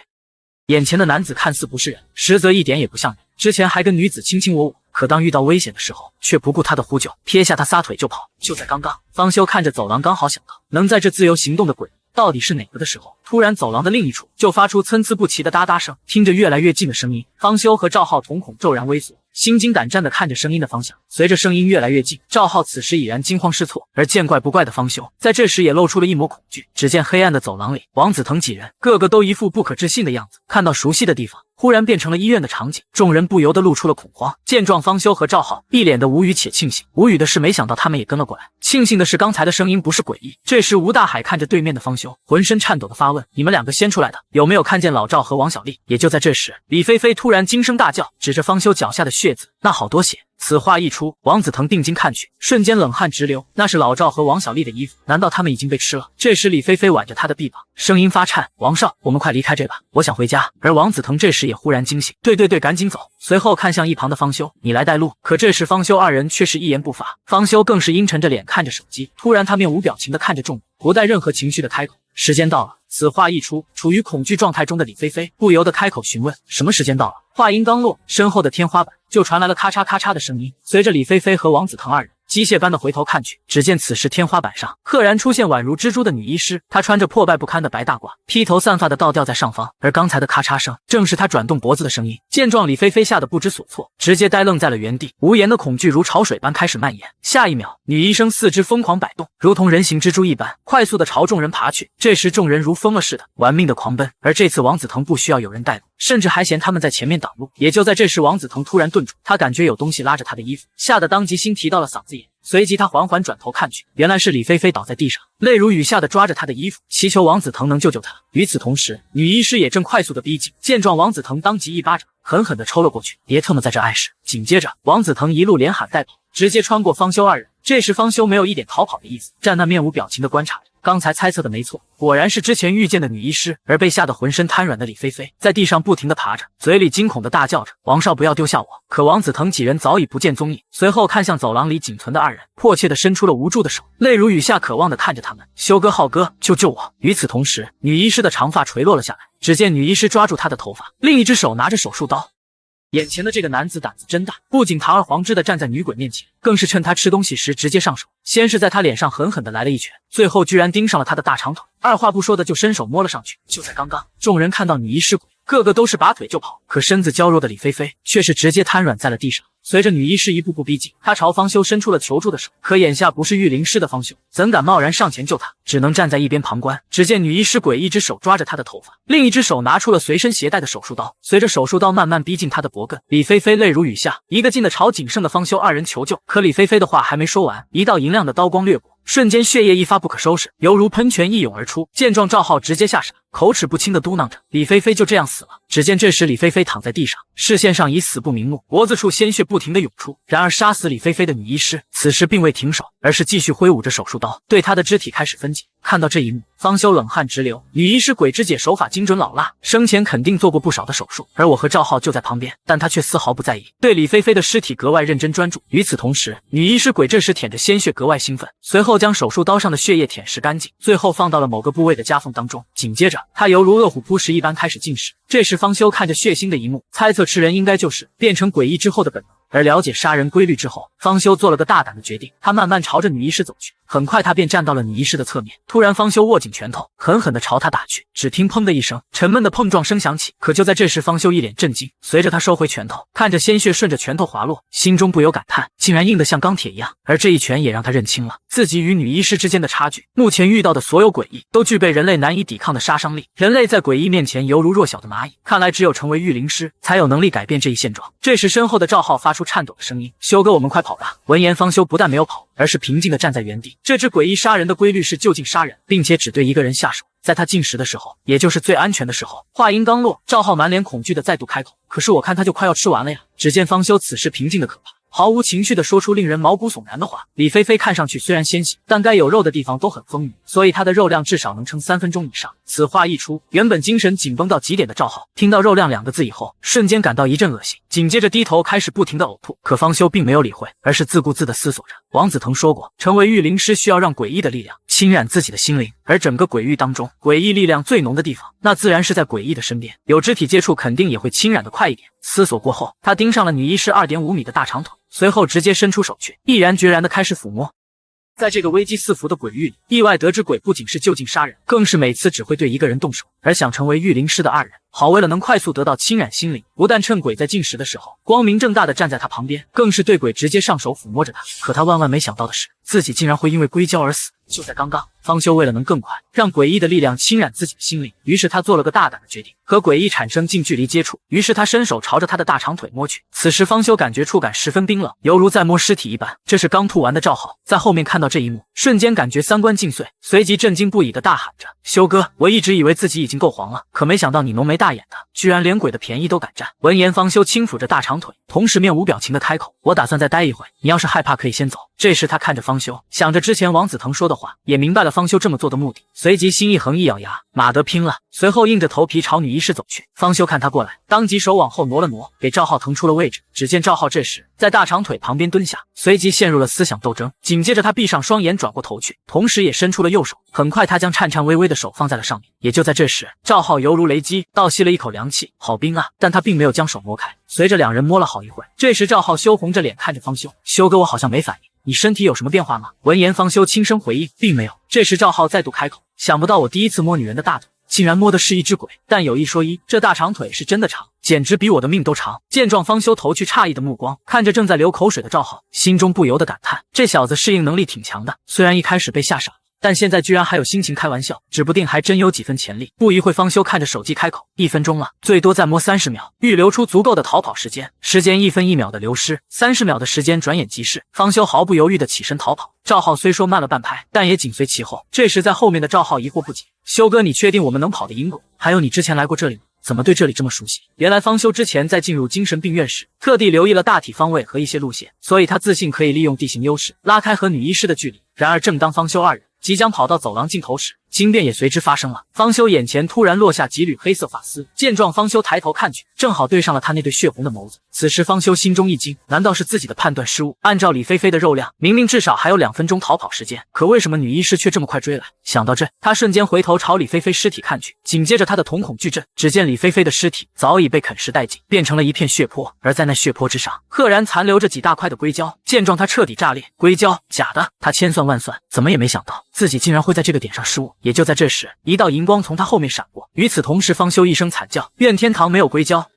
眼前的男子看似不是人，实则一点也不像人。之前还跟女子卿卿我我，可当遇到危险的时候，却不顾她的呼救，撇下她撒腿就跑。就在刚刚，方修看着走廊，刚好想到能在这自由行动的鬼到底是哪个的时候，突然走廊的另一处就发出参差不齐的哒哒声，听着越来越近的声音，方修和赵浩瞳孔骤然微缩，心惊胆战地看着声音的方向。随着声音越来越近，赵浩此时已然惊慌失措，而见怪不怪的方修在这时也露出了一抹恐惧。只见黑暗的走廊里，王子腾几人个个都一副不可置信的样子，看到熟悉的地方忽然变成了医院的场景，众人不由得露出了恐慌。见状，方修和赵浩一脸的无语且庆幸。无语的是没想到他们也跟了过来，庆幸的是刚才的声音不是诡异。这时吴大海看着对面的方修，浑身颤抖的发问：你们两个先出来的，有没有看见老赵和王小丽？也就在这时，李菲菲突然惊声大叫，指着方修脚下的血渍，那好多血。此话一出，王子腾定睛看去，瞬间冷汗直流。那是老赵和王小丽的衣服，难道他们已经被吃了？这时李菲菲挽着他的臂膀，声音发颤：王少，我们快离开这吧，我想回家。而王子腾这时也忽然惊醒，对，赶紧走。随后看向一旁的方修，你来带路。可这时方修二人却是一言不发，方修更是阴沉着脸看着手机。突然他面无表情的看着众人，不带任何情绪的开口：时间到了。此话一出，处于恐惧状态中的李菲菲不由得开口询问：什么时间到了？话音刚落，身后的天花板就传来了咔嚓咔嚓的声音。随着李菲菲和王子腾二人机械般的回头看去，只见此时天花板上赫然出现宛如蜘蛛的女医师，她穿着破败不堪的白大褂，披头散发的倒吊在上方，而刚才的咔嚓声正是她转动脖子的声音。见状，李菲菲吓得不知所措，直接呆愣在了原地，无言的恐惧如潮水般开始蔓延。下一秒，女医生四肢疯狂摆动，如同人形蜘蛛一般，快速的朝众人爬去。这时众人如疯了似的玩命的狂奔，而这次王子腾不需要有人带路，甚至还嫌他们在前面挡路。也就在这时，王子腾突然顿住，他感觉有东西拉着他的衣服，吓得当即心提到了嗓子眼。随即他缓缓转头看去，原来是李菲菲倒在地上，泪如雨下的抓着他的衣服，祈求王子腾能救救她。与此同时，女医师也正快速的逼近。见状，王子腾当即一巴掌狠狠的抽了过去，别他妈在这碍事。紧接着，王子腾一路连喊带跑，直接穿过方修二人。这时方修没有一点逃跑的意思，站那面无表情的观察着。刚才猜测的没错，果然是之前遇见的女医师。而被吓得浑身瘫软的李菲菲在地上不停地爬着，嘴里惊恐地大叫着：王少，不要丢下我！可王子腾几人早已不见踪影。随后看向走廊里仅存的二人，迫切地伸出了无助的手，泪如雨下，渴望地看着他们：修哥、浩哥，救救我！与此同时，女医师的长发垂落了下来，只见女医师抓住她的头发，另一只手拿着手术刀。眼前的这个男子胆子真大，不仅堂而皇之的站在女鬼面前，更是趁她吃东西时直接上手，先是在她脸上狠狠的来了一拳，最后居然盯上了她的大长腿，二话不说的就伸手摸了上去。就在刚刚，众人看到女医师鬼，个个都是拔腿就跑，可身子娇弱的李菲菲却是直接瘫软在了地上。随着女医师一步步逼近，她朝方修伸出了求助的手，可眼下不是御灵师的方修怎敢贸然上前救她，只能站在一边旁观。只见女医师鬼一只手抓着她的头发，另一只手拿出了随身携带的手术刀，随着手术刀慢慢逼近她的脖颈，李菲菲泪如雨下，一个劲的朝仅剩的方修二人求救。可李菲菲的话还没说完，一道银亮的刀光掠过，瞬间血液一发不可收拾，犹如喷泉一涌而出。见状，赵浩直接吓傻，口齿不清的嘟囔着：李菲菲就这样死了。只见这时李菲菲躺在地上，视线上已死不瞑目，脖子处鲜血不停的涌出。然而杀死李菲菲的女医师此时并未停手，而是继续挥舞着手术刀，对她的肢体开始分解。看到这一幕，方修冷汗直流。女医师鬼之姐手法精准老辣，生前肯定做过不少的手术，而我和赵浩就在旁边，但她却丝毫不在意，对李菲菲的尸体格外认真专注。与此同时，女医师鬼这时舔着鲜血格外兴奋，随后将手术刀上的血液舔舐干净，最后放到了某个部位的夹缝当中。紧接着，她犹如饿虎扑食一般开始进食。这时方修看着血腥的一幕，猜测吃人应该就是变成诡异之后的本能。而了解杀人规律之后，方修做了个大胆的决定，他慢慢朝着女医师走去。很快他便站到了女医师的侧面，突然方修握紧拳头，狠狠地朝她打去。只听砰的一声，沉闷的碰撞声响起。可就在这时，方修一脸震惊，随着他收回拳头，看着鲜血顺着拳头滑落，心中不由感叹，竟然硬得像钢铁一样。而这一拳也让他认清了自己与女医师之间的差距。目前遇到的所有诡异都具备人类难以抵抗的杀伤力，人类在诡异面前犹如弱小的蚂蚁，看来只有成为御灵师才有能力改变这一现状。这时身后的赵浩发出颤抖的声音：修哥，我们快跑吧！闻言，方修不但没有跑，而是平静地站在原地。这只诡异杀人的规律是就近杀人，并且只对一个人下手，在他进食的时候，也就是最安全的时候。话音刚落，赵浩满脸恐惧地再度开口：可是我看他就快要吃完了呀。只见方修此时平静的可怕，毫无情绪地说出令人毛骨悚然的话。李菲菲看上去虽然纤细，但该有肉的地方都很丰腴，所以她的肉量至少能撑3分钟以上。此话一出，原本精神紧绷到极点的赵浩听到肉量2个字以后，瞬间感到一阵恶心，紧接着低头开始不停地呕吐。可方修并没有理会，而是自顾自地思索着。王子腾说过，成为御灵师需要让诡异的力量侵染自己的心灵，而整个鬼域当中，诡异力量最浓的地方，那自然是在诡异的身边，有肢体接触肯定也会侵染得快一点。思索过后，他盯上了女医师2.5米的大长腿，随后直接伸出手去，毅然决然地开始抚摸。在这个危机四伏的鬼域里，意外得知鬼不仅是就近杀人，更是每次只会对一个人动手，而想成为御灵师的二人。好，为了能快速得到侵染心灵，不但趁鬼在进食的时候光明正大的站在他旁边，更是对鬼直接上手抚摸着他。可他万万没想到的是，自己竟然会因为硅胶而死。就在刚刚，方修为了能更快让诡异的力量侵染自己的心灵，于是他做了个大胆的决定，和诡异产生近距离接触。于是他伸手朝着他的大长腿摸去。此时方修感觉触感十分冰冷，犹如在摸尸体一般。这是刚吐完的赵浩在后面看到这一幕，瞬间感觉三观尽碎，随即震惊不已的大喊着：“修哥，我一直以为自己已经够黄了，可没想到你浓眉大眼的，居然连鬼的便宜都敢占。”闻言，方修轻抚着大长腿，同时面无表情的开口：“我打算再待一会，你要是害怕可以先走。”这时他看着方修，想着之前王子腾说的话，也明白了方修这么做的目的，随即心一横，一咬牙，马德拼了，随后硬着头皮朝女医师走去。方修看他过来，当即手往后挪了挪，给赵浩腾出了位置。只见赵浩这时在大长腿旁边蹲下，随即陷入了思想斗争。紧接着他闭上双眼，转过头去，同时也伸出了右手。很快他将颤颤巍巍的手放在了上面。也就在这时，赵浩犹如雷击，倒吸了一口凉气，好冰啊！但他并没有将手挪开。随着两人摸了好一会儿，这时赵浩羞红着脸看着方修：“修哥，我好像没反应，你身体有什么变化吗？”闻言，方修轻声回应：“并没有。”这时赵浩再度开口：“想不到我第一次摸女人的大腿，竟然摸的是一只鬼。但有一说一，这大长腿是真的长，简直比我的命都长。”见状，方修投去诧异的目光，看着正在流口水的赵浩，心中不由得感叹：这小子适应能力挺强的，虽然一开始被吓傻了，但现在居然还有心情开玩笑，指不定还真有几分潜力。不一会，方修看着手机开口：“1分钟了，最多再摸30秒，预留出足够的逃跑时间。”时间1分1秒的流失，30秒的时间转眼即逝。方修毫不犹豫地起身逃跑。赵浩虽说慢了半拍，但也紧随其后。这时在后面的赵浩疑惑不解：“修哥，你确定我们能跑得赢鬼？还有你之前来过这里吗？怎么对这里这么熟悉？”原来方修之前在进入精神病院时，特地留意了大体方位和一些路线，所以他自信可以利用地形优势拉开和女医师的距离。然而正当方修二人即将跑到走廊尽头时，惊变也随之发生了。方修眼前突然落下几缕黑色发丝，见状，方修抬头看去，正好对上了他那对血红的眸子。此时方修心中一惊，难道是自己的判断失误？按照李菲菲的肉量，明明至少还有2分钟逃跑时间，可为什么女医师却这么快追来？想到这，他瞬间回头朝李菲菲尸体看去，紧接着他的瞳孔巨震，只见李菲菲的尸体早已被啃食殆尽，变成了一片血泊，而在那血泊之上，赫然残留着几大块的硅胶。见状，他彻底炸裂，硅胶，假的！他千算万算，怎么也没想到自己竟然会在这个点上失误。也就在这时，一道银光从他后面闪过，与此同时，方修一声惨叫：“愿天堂没有硅胶！”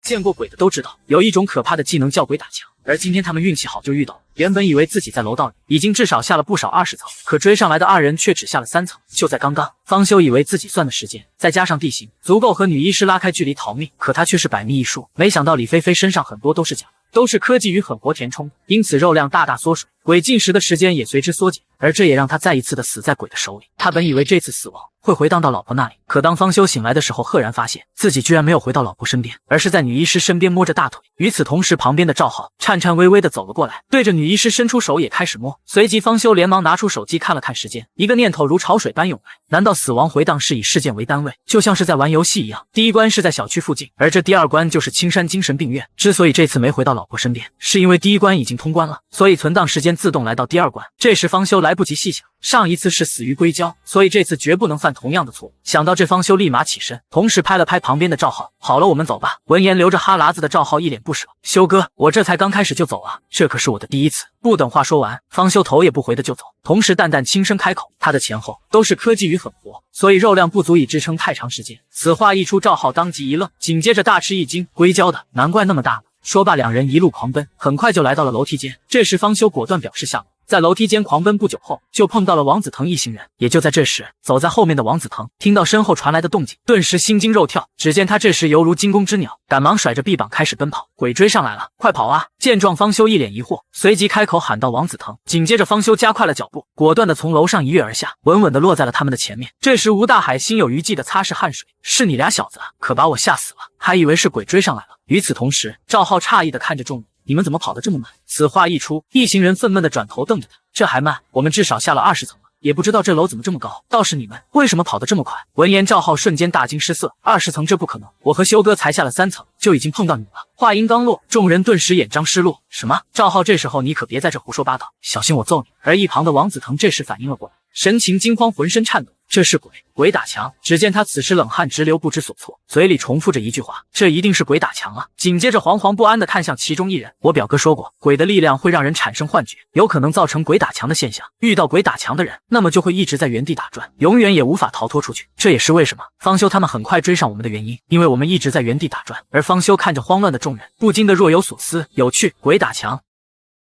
见过鬼的都知道，有一种可怕的技能叫鬼打墙，而今天他们运气好就遇到了。原本以为自己在楼道里已经至少下了不少20层，可追上来的二人却只下了3层。就在刚刚，方修以为自己算的时间再加上地形足够和女医师拉开距离逃命，可他却是百密一疏。没想到李菲菲身上很多都是假的，都是科技与狠活填充的，因此肉量大大缩水，鬼进食的时间也随之缩减，而这也让他再一次的死在鬼的手里。他本以为这次死亡会回荡到老婆那里，可当方修醒来的时候，赫然发现自己居然没有回到老婆身边，而是在女医师身边摸着大腿。与此同时，旁边的赵浩颤颤巍巍的走了过来，对着女医师伸出手也开始摸。随即方修连忙拿出手机看了看时间，一个念头如潮水般涌来，难道死亡回荡是以事件为单位，就像是在玩游戏一样？第一关是在小区附近，而这第二关就是青山精神病院。之所以这次没回到老婆身边，是因为第一关已经通关了，所以存档时间自动来到第二关。这时方修来不及细想，上一次是死于硅胶，所以这次绝不能犯同样的错误。想到这，方修立马起身，同时拍了拍旁边的赵浩：“好了，我们走吧。”闻言，流着哈喇子的赵浩一脸不舍：“修哥，我这才刚开始就走啊，这可是我的第一次。”不等话说完，方修头也不回的就走，同时淡淡轻声开口：“他的前后都是科技与狠活，所以肉量不足以支撑太长时间。”此话一出，赵浩当即一愣，紧接着大吃一惊：“硅胶的，难怪那么大呢。”说罢，两人一路狂奔，很快就来到了楼梯间。这时方修果断表示下楼。在楼梯间狂奔不久后，就碰到了王子腾一行人。也就在这时，走在后面的王子腾听到身后传来的动静，顿时心惊肉跳。只见他这时犹如惊弓之鸟，赶忙甩着臂膀开始奔跑。鬼追上来了，快跑啊！见状，方修一脸疑惑，随即开口喊道：“王子腾！”紧接着，方修加快了脚步，果断的从楼上一跃而下，稳稳的落在了他们的前面。这时，吴大海心有余悸的擦拭汗水：“是你俩小子，可把我吓死了，还以为是鬼追上来了。”与此同时，赵浩诧异的看着众人：“你们怎么跑得这么慢？”此话一出，一行人愤懑的转头瞪着他：“这还慢？我们至少下了20层了，也不知道这楼怎么这么高。倒是你们，为什么跑得这么快？”闻言，赵浩瞬间大惊失色：“20层这不可能，我和修哥才下了3层，就已经碰到你了。”话音刚落，众人顿时眼张失落。什么？赵浩，这时候你可别在这胡说八道，小心我揍你！而一旁的王子腾这时反应了过来，神情惊慌，浑身颤抖，这是鬼，鬼打墙。只见他此时冷汗直流，不知所措，嘴里重复着一句话：这一定是鬼打墙啊！紧接着惶惶不安地看向其中一人。我表哥说过，鬼的力量会让人产生幻觉，有可能造成鬼打墙的现象。遇到鬼打墙的人，那么就会一直在原地打转，永远也无法逃脱出去。这也是为什么方修他们很快追上我们的原因，因为我们一直在原地打转。而方修看着慌乱的众人，不禁的若有所思。有趣，鬼打墙。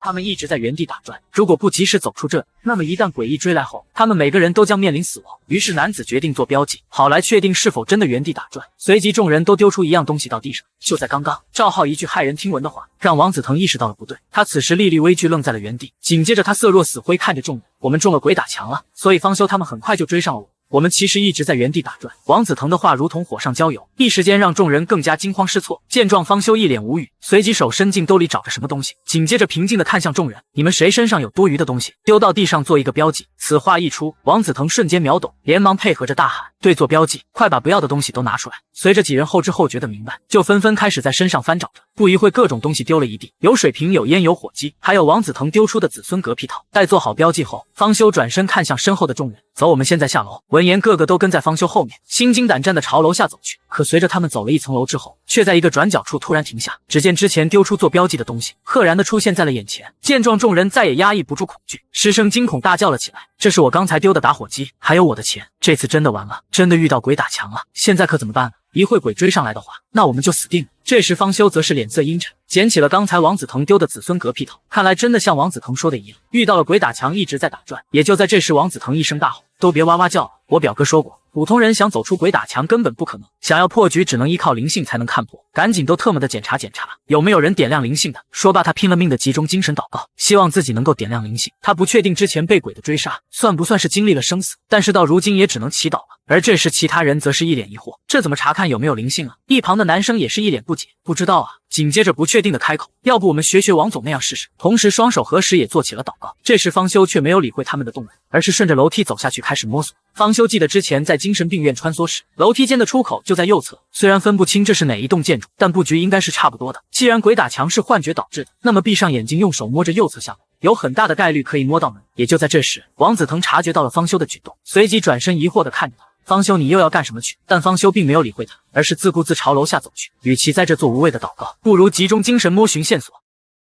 他们一直在原地打转，如果不及时走出这，那么一旦诡异追来后，他们每个人都将面临死亡。于是男子决定做标记，好来确定是否真的原地打转。随即众人都丢出一样东西到地上。就在刚刚，赵浩一句骇人听闻的话，让王子腾意识到了不对。他此时历历危惧，愣在了原地。紧接着他色若死灰看着众人，我们中了鬼打墙了，所以方修他们很快就追上了我。我们其实一直在原地打转。王子腾的话如同火上浇油，一时间让众人更加惊慌失措。见状，方修一脸无语，随即手伸进兜里找着什么东西，紧接着平静地看向众人：你们谁身上有多余的东西，丢到地上做一个标记。此话一出，王子腾瞬间秒懂，连忙配合着大喊：对，做标记，快把不要的东西都拿出来。随着几人后知后觉的明白，就纷纷开始在身上翻找着。不一会，各种东西丢了一地，有水瓶，有烟，有火机，还有王子腾丢出的子孙嗝屁套。待做好标记后，方修转身看向身后的众人：走，我们现在下楼。闻言，个个都跟在方修后面，心惊胆战地朝楼下走去。可随着他们走了一层楼之后，却在一个转角处突然停下。只见之前丢出做标记的东西赫然地出现在了眼前。见状，众人再也压抑不住恐惧，失声惊恐大叫了起来：这是我刚才丢的打火机，还有我的钱，这次真的完了，真的遇到鬼打墙了，现在可怎么办？一会鬼追上来的话，那我们就死定了。这时方修则是脸色阴沉，捡起了刚才王子腾丢的子孙嗝屁套，看来真的像王子腾说的一样，遇到了鬼打墙，一直在打转。也就在这时，王子腾一声大吼：都别哇哇叫了，我表哥说过，普通人想走出鬼打墙根本不可能，想要破局只能依靠灵性才能看破，赶紧都特么的检查检查，有没有人点亮灵性的。说罢，他拼了命的集中精神祷告，希望自己能够点亮灵性。他不确定之前被鬼的追杀算不算是经历了生死，但是到如今也只能祈祷了。而这时其他人则是一脸疑惑，这怎么查看有没有灵性啊？一旁的男生也是一脸不解，不知道啊。紧接着不确定的开口，要不我们学王总那样试试。同时双手合十也做起了祷告。这时方修却没有理会他们的动作，而是顺着楼梯走下去开始摸索。方修记得之前在精神病院穿梭时，楼梯间的出口就在右侧，虽然分不清这是哪一栋建筑，但布局应该是差不多的。既然鬼打墙是幻觉导致的，那么闭上眼睛用手摸着右侧下楼，有很大的概率可以摸到门。也就在这时，王子腾察觉到了方修的举动，随即转身疑惑地看着他：方修，你又要干什么去？但方修并没有理会他，而是自顾自朝楼下走去。与其在这做无谓的祷告，不如集中精神摸寻线索。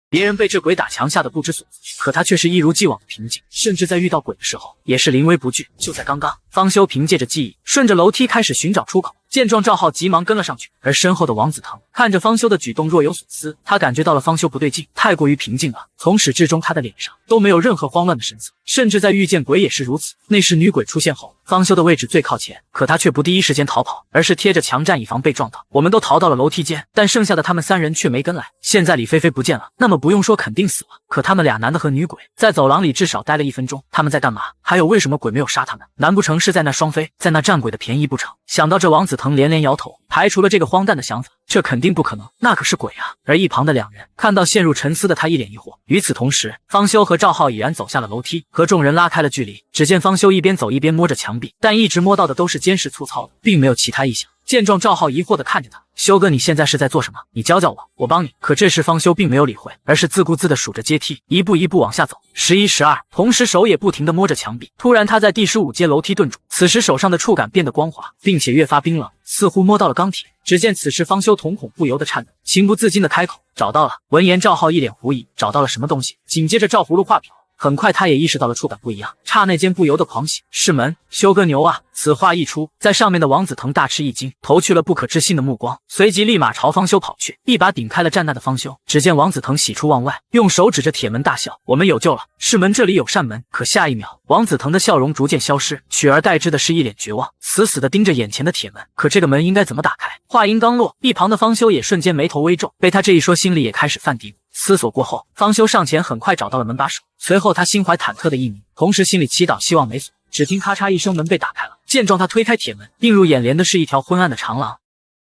别人被这鬼打墙吓得不知所措，可他却是一如既往的平静，甚至在遇到鬼的时候也是临危不惧。就在刚刚，方修凭借着记忆，顺着楼梯开始寻找出口。见状，赵浩急忙跟了上去，而身后的王子腾看着方修的举动若有所思，他感觉到了方修不对劲，太过于平静了。从始至终，他的脸上都没有任何慌乱的神色，甚至在遇见鬼也是如此。那时女鬼出现后，方修的位置最靠前，可他却不第一时间逃跑，而是贴着墙站，以防被撞到。我们都逃到了楼梯间，但剩下的他们三人却没跟来。现在李菲菲不见了，那么不用说肯定死了。可他们俩男的和女鬼在走廊里至少待了1分钟，他们在干嘛？还有为什么鬼没有杀他们？难不成是在那双飞，在那占鬼的便宜不成？想到这，王子腾连连摇头，排除了这个荒诞的想法。这肯定不可能，那可是鬼啊！而一旁的两人看到陷入沉思的他，一脸疑惑。与此同时，方修和赵浩已然走下了楼梯，和众人拉开了距离。只见方修一边走一边摸着墙壁，但一直摸到的都是坚实粗糙的，并没有其他异象。见状，赵浩疑惑地看着他：修哥，你现在是在做什么？你教教我，我帮你。可这时方修并没有理会，而是自顾自地数着阶梯，一步一步往下走。11、12，同时手也不停地摸着墙壁。突然他在第15阶楼梯顿住，此时手上的触感变得光滑，并且越发冰冷，似乎摸到了钢铁。只见此时方修瞳孔不由得颤抖，情不自禁地开口：找到了。闻言，赵浩一脸狐疑：找到了什么东西？紧接着照葫芦画瓢，很快他也意识到了触感不一样，刹那间不由得狂喜：是门！修哥牛啊！此话一出，在上面的王子腾大吃一惊，投去了不可置信的目光，随即立马朝方修跑去，一把顶开了站那的方修。只见王子腾喜出望外，用手指着铁门大笑：我们有救了！是门，这里有扇门。可下一秒，王子腾的笑容逐渐消失，取而代之的是一脸绝望，死死地盯着眼前的铁门。可这个门应该怎么打开？话音刚落，一旁的方修也瞬间眉头微皱，被他这一说，心里也开始犯嘀咕。思索过后，方修上前很快找到了门把手，随后他心怀忐忑的一鸣，同时心里祈祷希望没锁。只听咔嚓一声，门被打开了。见状，他推开铁门，映入眼帘的是一条昏暗的长廊。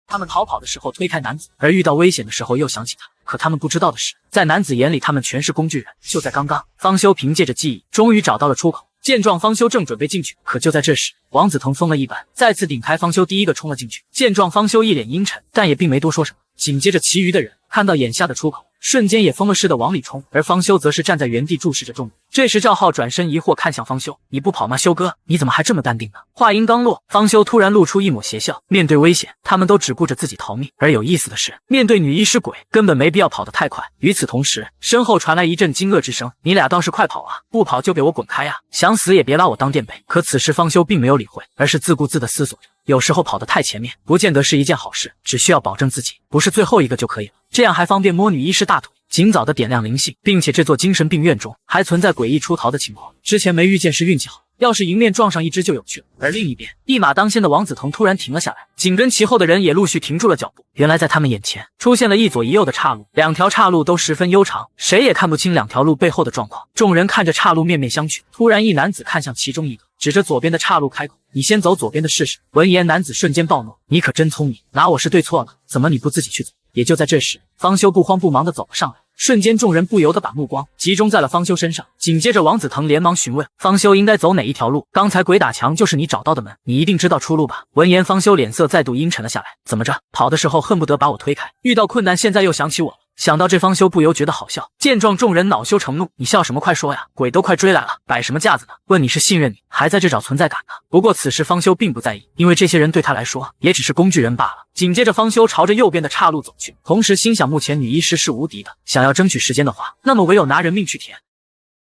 他们逃跑的时候推开男子，而遇到危险的时候又想起他。可他们不知道的是，在男子眼里，他们全是工具人。就在刚刚，方修凭借着记忆，终于找到了出口。见状，方修正准备进去，可就在这时，王子腾疯了一般，再次顶开方修，第一个冲了进去。见状，方修一脸阴沉，但也并没多说什么。紧接着，其余的人看到眼下的出口，瞬间也疯了似的往里冲，而方修则是站在原地注视着众人。这时赵浩转身疑惑看向方修：“你不跑吗，修哥？你怎么还这么淡定呢？”话音刚落，方修突然露出一抹邪笑。面对危险，他们都只顾着自己逃命，而有意思的是，面对女医师鬼，根本没必要跑得太快。与此同时，身后传来一阵惊愕之声：“你俩倒是快跑啊！不跑就给我滚开呀！想死也别拉我当垫背。”可此时方修并没有理会，而是自顾自地思索着。有时候跑得太前面，不见得是一件好事，只需要保证自己不是最后一个就可以了，这样还方便摸女医师大腿，尽早的点亮灵性。并且这座精神病院中还存在诡异出逃的情况，之前没遇见是运气好，要是迎面撞上一只就有趣了。而另一边，一马当先的王子腾突然停了下来，紧跟其后的人也陆续停住了脚步。原来在他们眼前出现了一左一右的岔路，两条岔路都十分悠长，谁也看不清两条路背后的状况。众人看着岔路面面相觑，突然一男子看向其中一个，指着左边的岔路开口：“你先走左边的试试。”闻言，男子瞬间暴怒：“你可真聪明，拿我是对错了？怎么你不自己去走？”也就在这时，方修不慌不忙地走了上来，瞬间众人不由得把目光集中在了方修身上。紧接着王子腾连忙询问：“方修应该走哪一条路？刚才鬼打墙就是你找到的门，你一定知道出路吧？”闻言，方修脸色再度阴沉了下来：“怎么着？跑的时候恨不得把我推开，遇到困难现在又想起我了？”想到这，方修不由觉得好笑。见状，众人恼羞成怒：“你笑什么？快说呀！鬼都快追来了，摆什么架子呢？问你是信任你，还在这找存在感呢？”不过此时方修并不在意，因为这些人对他来说也只是工具人罢了。紧接着，方修朝着右边的岔路走去，同时心想：目前女医师是无敌的，想要争取时间的话，那么唯有拿人命去填。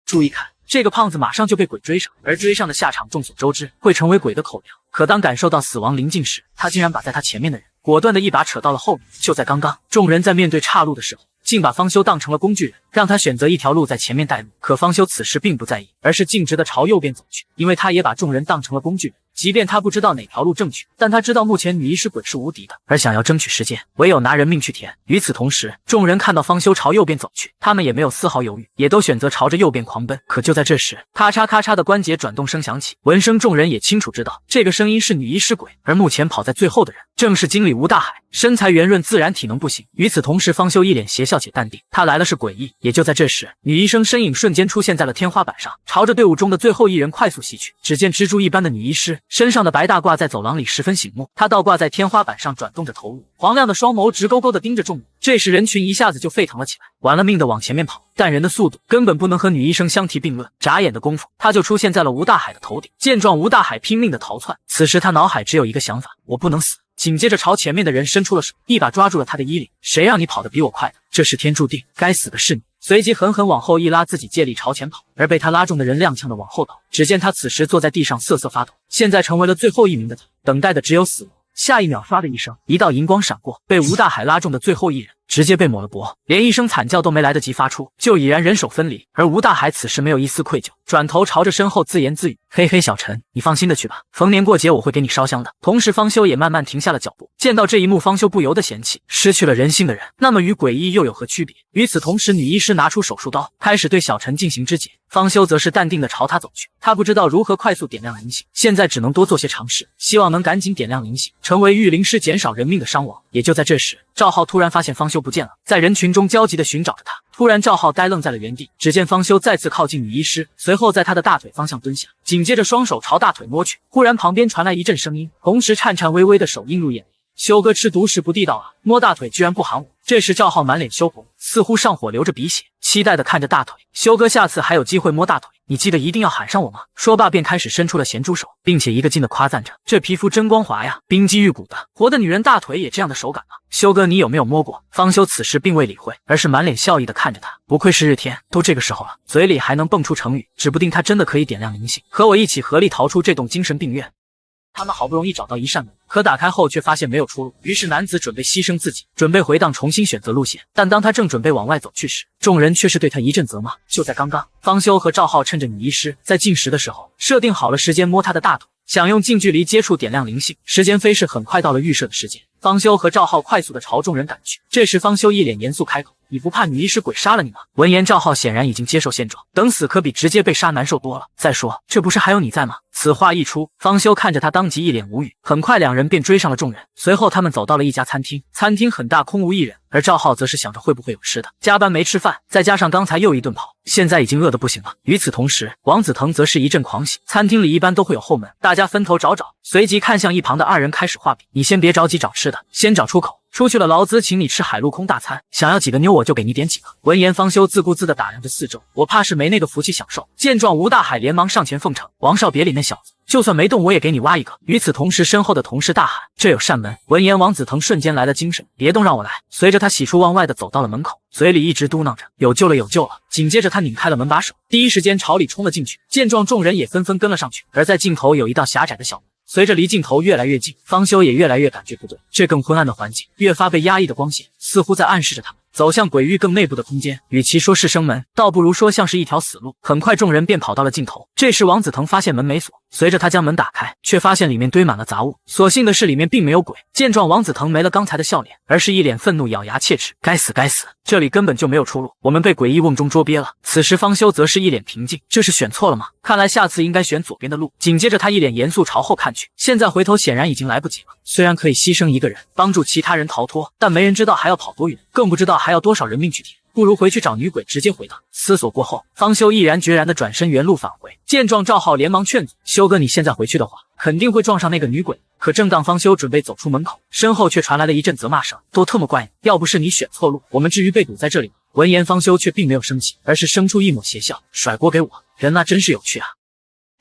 注意看，这个胖子马上就被鬼追上，而追上的下场众所周知，会成为鬼的口粮。可当感受到死亡临近时，他竟然把在他前面的人果断的一把扯到了后面。就在刚刚，众人在面对岔路的时候，竟把方修当成了工具人，让他选择一条路在前面带路。可方修此时并不在意，而是径直的朝右边走去，因为他也把众人当成了工具人。即便他不知道哪条路正确，但他知道目前女医师鬼是无敌的，而想要争取时间，唯有拿人命去填。与此同时，众人看到方修朝右边走去，他们也没有丝毫犹豫，也都选择朝着右边狂奔。可就在这时，咔嚓咔嚓的关节转动声响起，闻声众人也清楚知道，这个声音是女医师鬼，而目前跑在最后的人正是经理吴大海，身材圆润，自然体能不行。与此同时，方修一脸邪笑且淡定，他来了是诡异。也就在这时，女医生身影瞬间出现在了天花板上，朝着队伍中的最后一人快速袭去。只见蜘蛛一般的女医师身上的白大褂在走廊里十分醒目，她倒挂在天花板上转动着头颅，黄亮的双眸直勾勾地盯着众人。这时人群一下子就沸腾了起来，玩了命的往前面跑，但人的速度根本不能和女医生相提并论。眨眼的功夫，他就出现在了吴大海的头顶。见状，吴大海拼命的逃窜，此时他脑海只有一个想法：我不能死。紧接着朝前面的人伸出了手，一把抓住了他的衣领：“谁让你跑得比我快的？这是天注定，该死的是你！”随即狠狠往后一拉，自己借力朝前跑，而被他拉中的人踉跄的往后倒。只见他此时坐在地上瑟瑟发抖，现在成为了最后一名的他，等待的只有死亡。下一秒，唰的一声，一道银光闪过，被吴大海拉中的最后一人直接被抹了脖，连一声惨叫都没来得及发出，就已然人手分离。而吴大海此时没有一丝愧疚，转头朝着身后自言自语：“嘿嘿，小陈，你放心的去吧，逢年过节我会给你烧香的。”同时，方修也慢慢停下了脚步。见到这一幕，方修不由得嫌弃：失去了人性的人，那么与诡异又有何区别？与此同时，女医师拿出手术刀，开始对小陈进行肢解。方修则是淡定的朝他走去，他不知道如何快速点亮灵性，现在只能多做些尝试，希望能赶紧点亮灵性，成为御灵师，减少人命的伤亡。也就在这时，赵浩突然发现方修不见了，在人群中焦急地寻找着他。突然，赵浩呆愣在了原地。只见方修再次靠近女医师，随后在她的大腿方向蹲下，紧接着双手朝大腿摸去。忽然，旁边传来一阵声音，同时颤颤巍巍的手映入眼帘：“修哥吃独食不地道啊，摸大腿居然不喊我。”这时赵浩满脸羞红，似乎上火流着鼻血，期待的看着大腿：“修哥，下次还有机会摸大腿，你记得一定要喊上我吗？”说罢便开始伸出了咸猪手，并且一个劲的夸赞着：“这皮肤真光滑呀，冰肌玉骨的，活的女人大腿也这样的手感吗？修哥，你有没有摸过？”方修此时并未理会，而是满脸笑意的看着他。不愧是日天，都这个时候了，嘴里还能蹦出成语，指不定他真的可以点亮灵性，和我一起合力逃出这栋精神病院。他们好不容易找到一扇门，可打开后却发现没有出路。于是男子准备牺牲自己，准备回荡，重新选择路线。但当他正准备往外走去时，众人却是对他一阵责骂。就在刚刚，方修和赵浩趁着女医师在进食的时候，设定好了时间摸他的大腿，想用近距离接触点亮灵性。时间飞逝，很快到了预设的时间。方修和赵浩快速的朝众人赶去。这时方修一脸严肃开口：“你不怕女医师鬼杀了你吗？”闻言，赵浩显然已经接受现状，等死可比直接被杀难受多了。再说，这不是还有你在吗？此话一出，方修看着他当即一脸无语。很快两人便追上了众人，随后他们走到了一家餐厅，餐厅很大，空无一人。而赵浩则是想着会不会有吃的，加班没吃饭，再加上刚才又一顿跑，现在已经饿得不行了。与此同时，王子腾则是一阵狂喜。餐厅里一般都会有后门，大家分头找找，随即看向一旁的二人开始画饼：“你先别着急找吃的。”是的，先找出口。出去了，劳资请你吃海陆空大餐，想要几个妞我就给你点几个。闻言，方修自顾自地打量着四周，我怕是没那个福气享受。见状，吴大海连忙上前奉承：“王少，别理那小子，就算没动，我也给你挖一个。”与此同时，身后的同事大喊：“这有扇门！”闻言，王子腾瞬间来了精神：“别动，让我来。”随着他喜出望外地走到了门口，嘴里一直嘟囔着：“有救了，有救了！”紧接着，他拧开了门把手，第一时间朝里冲了进去。见状，众人也纷纷跟了上去。而在尽头有一道狭窄的小门。随着离镜头越来越近，方修也越来越感觉不对，这更昏暗的环境越发被压抑的光线，似乎在暗示着他们走向鬼域更内部的空间。与其说是生门，倒不如说像是一条死路。很快，众人便跑到了尽头。这时，王子腾发现门没锁，随着他将门打开，却发现里面堆满了杂物。所幸的是，里面并没有鬼。见状，王子腾没了刚才的笑脸，而是一脸愤怒，咬牙切齿：“该死，该死！这里根本就没有出路，我们被诡异瓮中捉鳖了。”此时，方修则是一脸平静：“这是选错了吗？看来下次应该选左边的路。”紧接着，他一脸严肃朝后看去，现在回头显然已经来不及了。虽然可以牺牲一个人，帮助其他人逃脱，但没人知道还要跑多远，更不知道还要多少人命去填。不如回去找女鬼，直接回答。思索过后，方修毅然决然地转身原路返回。见状，赵浩连忙劝阻：“修哥，你现在回去的话，肯定会撞上那个女鬼。”可正当方修准备走出门口，身后却传来了一阵责骂声：“都特么怪你！要不是你选错路，我们至于被堵在这里吗？”闻言，方修却并没有生气，而是生出一抹邪笑，甩锅给我。人那真是有趣啊！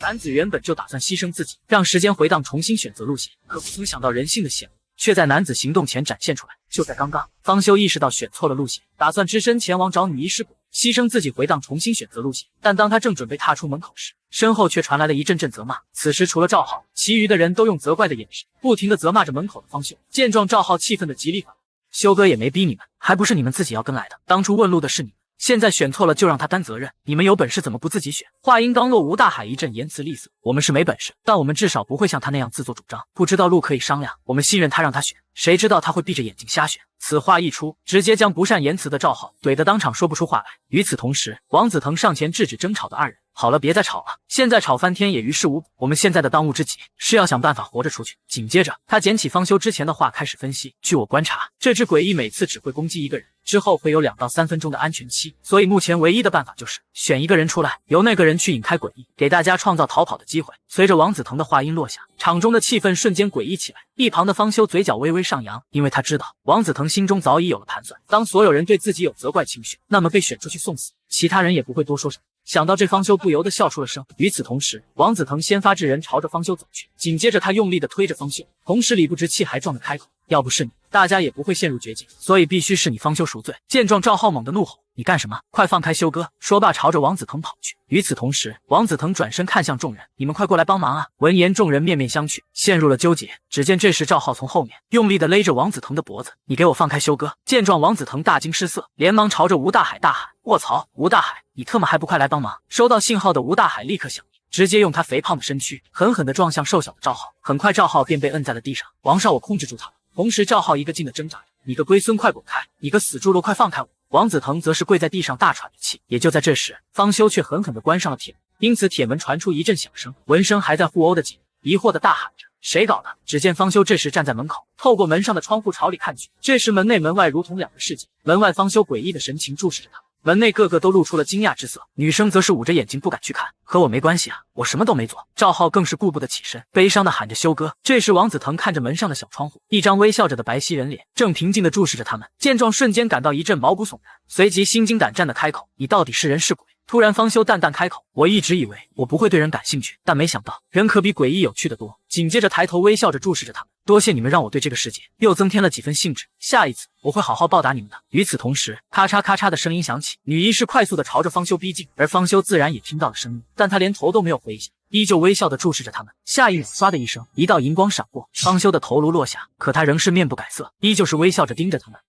男子原本就打算牺牲自己，让时间回荡，重新选择路线，可不曾想到人性的险恶却在男子行动前展现出来。就在刚刚，方修意识到选错了路线，打算只身前往找女医师鬼，牺牲自己回荡，重新选择路线。但当他正准备踏出门口时，身后却传来了一阵阵责骂。此时除了赵浩，其余的人都用责怪的眼神不停地责骂着门口的方修。见状，赵浩气愤的极力反驳：“修哥也没逼你们，还不是你们自己要跟来的？当初问路的是你们。现在选错了就让他担责任，你们有本事怎么不自己选？”话音刚落，吴大海一阵言辞厉色：“我们是没本事，但我们至少不会像他那样自作主张，不知道路可以商量，我们信任他，让他选。谁知道他会闭着眼睛瞎选。”此话一出，直接将不善言辞的赵浩怼得当场说不出话来。与此同时，王子腾上前制止争吵的二人：“好了，别再吵了，现在吵翻天也于事无补。我们现在的当务之急是要想办法活着出去。”紧接着，他捡起方修之前的话开始分析：“据我观察，这只诡异每次只会攻击一个人，之后会有2到3分钟的安全期，所以目前唯一的办法就是选一个人出来，由那个人去引开诡异，给大家创造逃跑的机会。”随着王子腾的话音落下，场中的气氛瞬间诡异起来。一旁的方修嘴角微微上扬，因为他知道王子腾心中早已有了盘算，当所有人对自己有责怪情绪，那么被选出去送死，其他人也不会多说什么。想到这，方修不由得笑出了声。与此同时，王子腾先发制人朝着方修走去，紧接着他用力地推着方修，同时理不直气还撞着开口：“要不是你，大家也不会陷入绝境，所以必须是你方修赎罪。”见状，赵浩猛地怒吼：“你干什么？快放开修哥！”说罢朝着王子腾跑去。与此同时，王子腾转身看向众人：“你们快过来帮忙啊！”闻言，众人面面相觑，陷入了纠结。只见这时赵浩从后面用力地勒着王子腾的脖子：“你给我放开修哥！”见状，王子腾大惊失色，连忙朝着吴大海大喊：“卧槽！吴大海，你特么还不快来帮忙！”收到信号的吴大海立刻响应，直接用他肥胖的身躯狠狠地撞向瘦小的赵浩。很快，赵浩便被摁在了地上。王少，我控制住他了。同时，赵浩一个劲地挣扎着：“你个龟孙，快滚开！你个死猪猡，快放开我！”王子腾则是跪在地上大喘着气。也就在这时，方修却狠狠地关上了铁门，因此铁门传出一阵响声。闻声还在互殴的几人疑惑地大喊着：“谁搞的？”只见方修这时站在门口，透过门上的窗户朝里看去。这时门内门外如同两个世界，门外方修诡异的神情注视着他，门内个个都露出了惊讶之色，女生则是捂着眼睛不敢去看。和我没关系啊，我什么都没做。赵浩更是顾不得起身，悲伤地喊着：“修哥！”这时王子腾看着门上的小窗户，一张微笑着的白皙人脸正平静地注视着他们。见状，瞬间感到一阵毛骨悚然，随即心惊胆战地开口：“你到底是人是鬼？”突然，方修淡淡开口：“我一直以为我不会对人感兴趣，但没想到人可比诡异有趣的多。”紧接着抬头微笑着注视着他们：“多谢你们让我对这个世界又增添了几分兴致，下一次我会好好报答你们的。”与此同时，咔嚓咔嚓的声音响起，女医师快速地朝着方修逼近，而方修自然也听到了声音，但他连头都没有回一下，依旧微笑地注视着他们。下一秒，唰的一声，一道银光闪过，方修的头颅落下，可他仍是面不改色，依旧是微笑着盯着他们。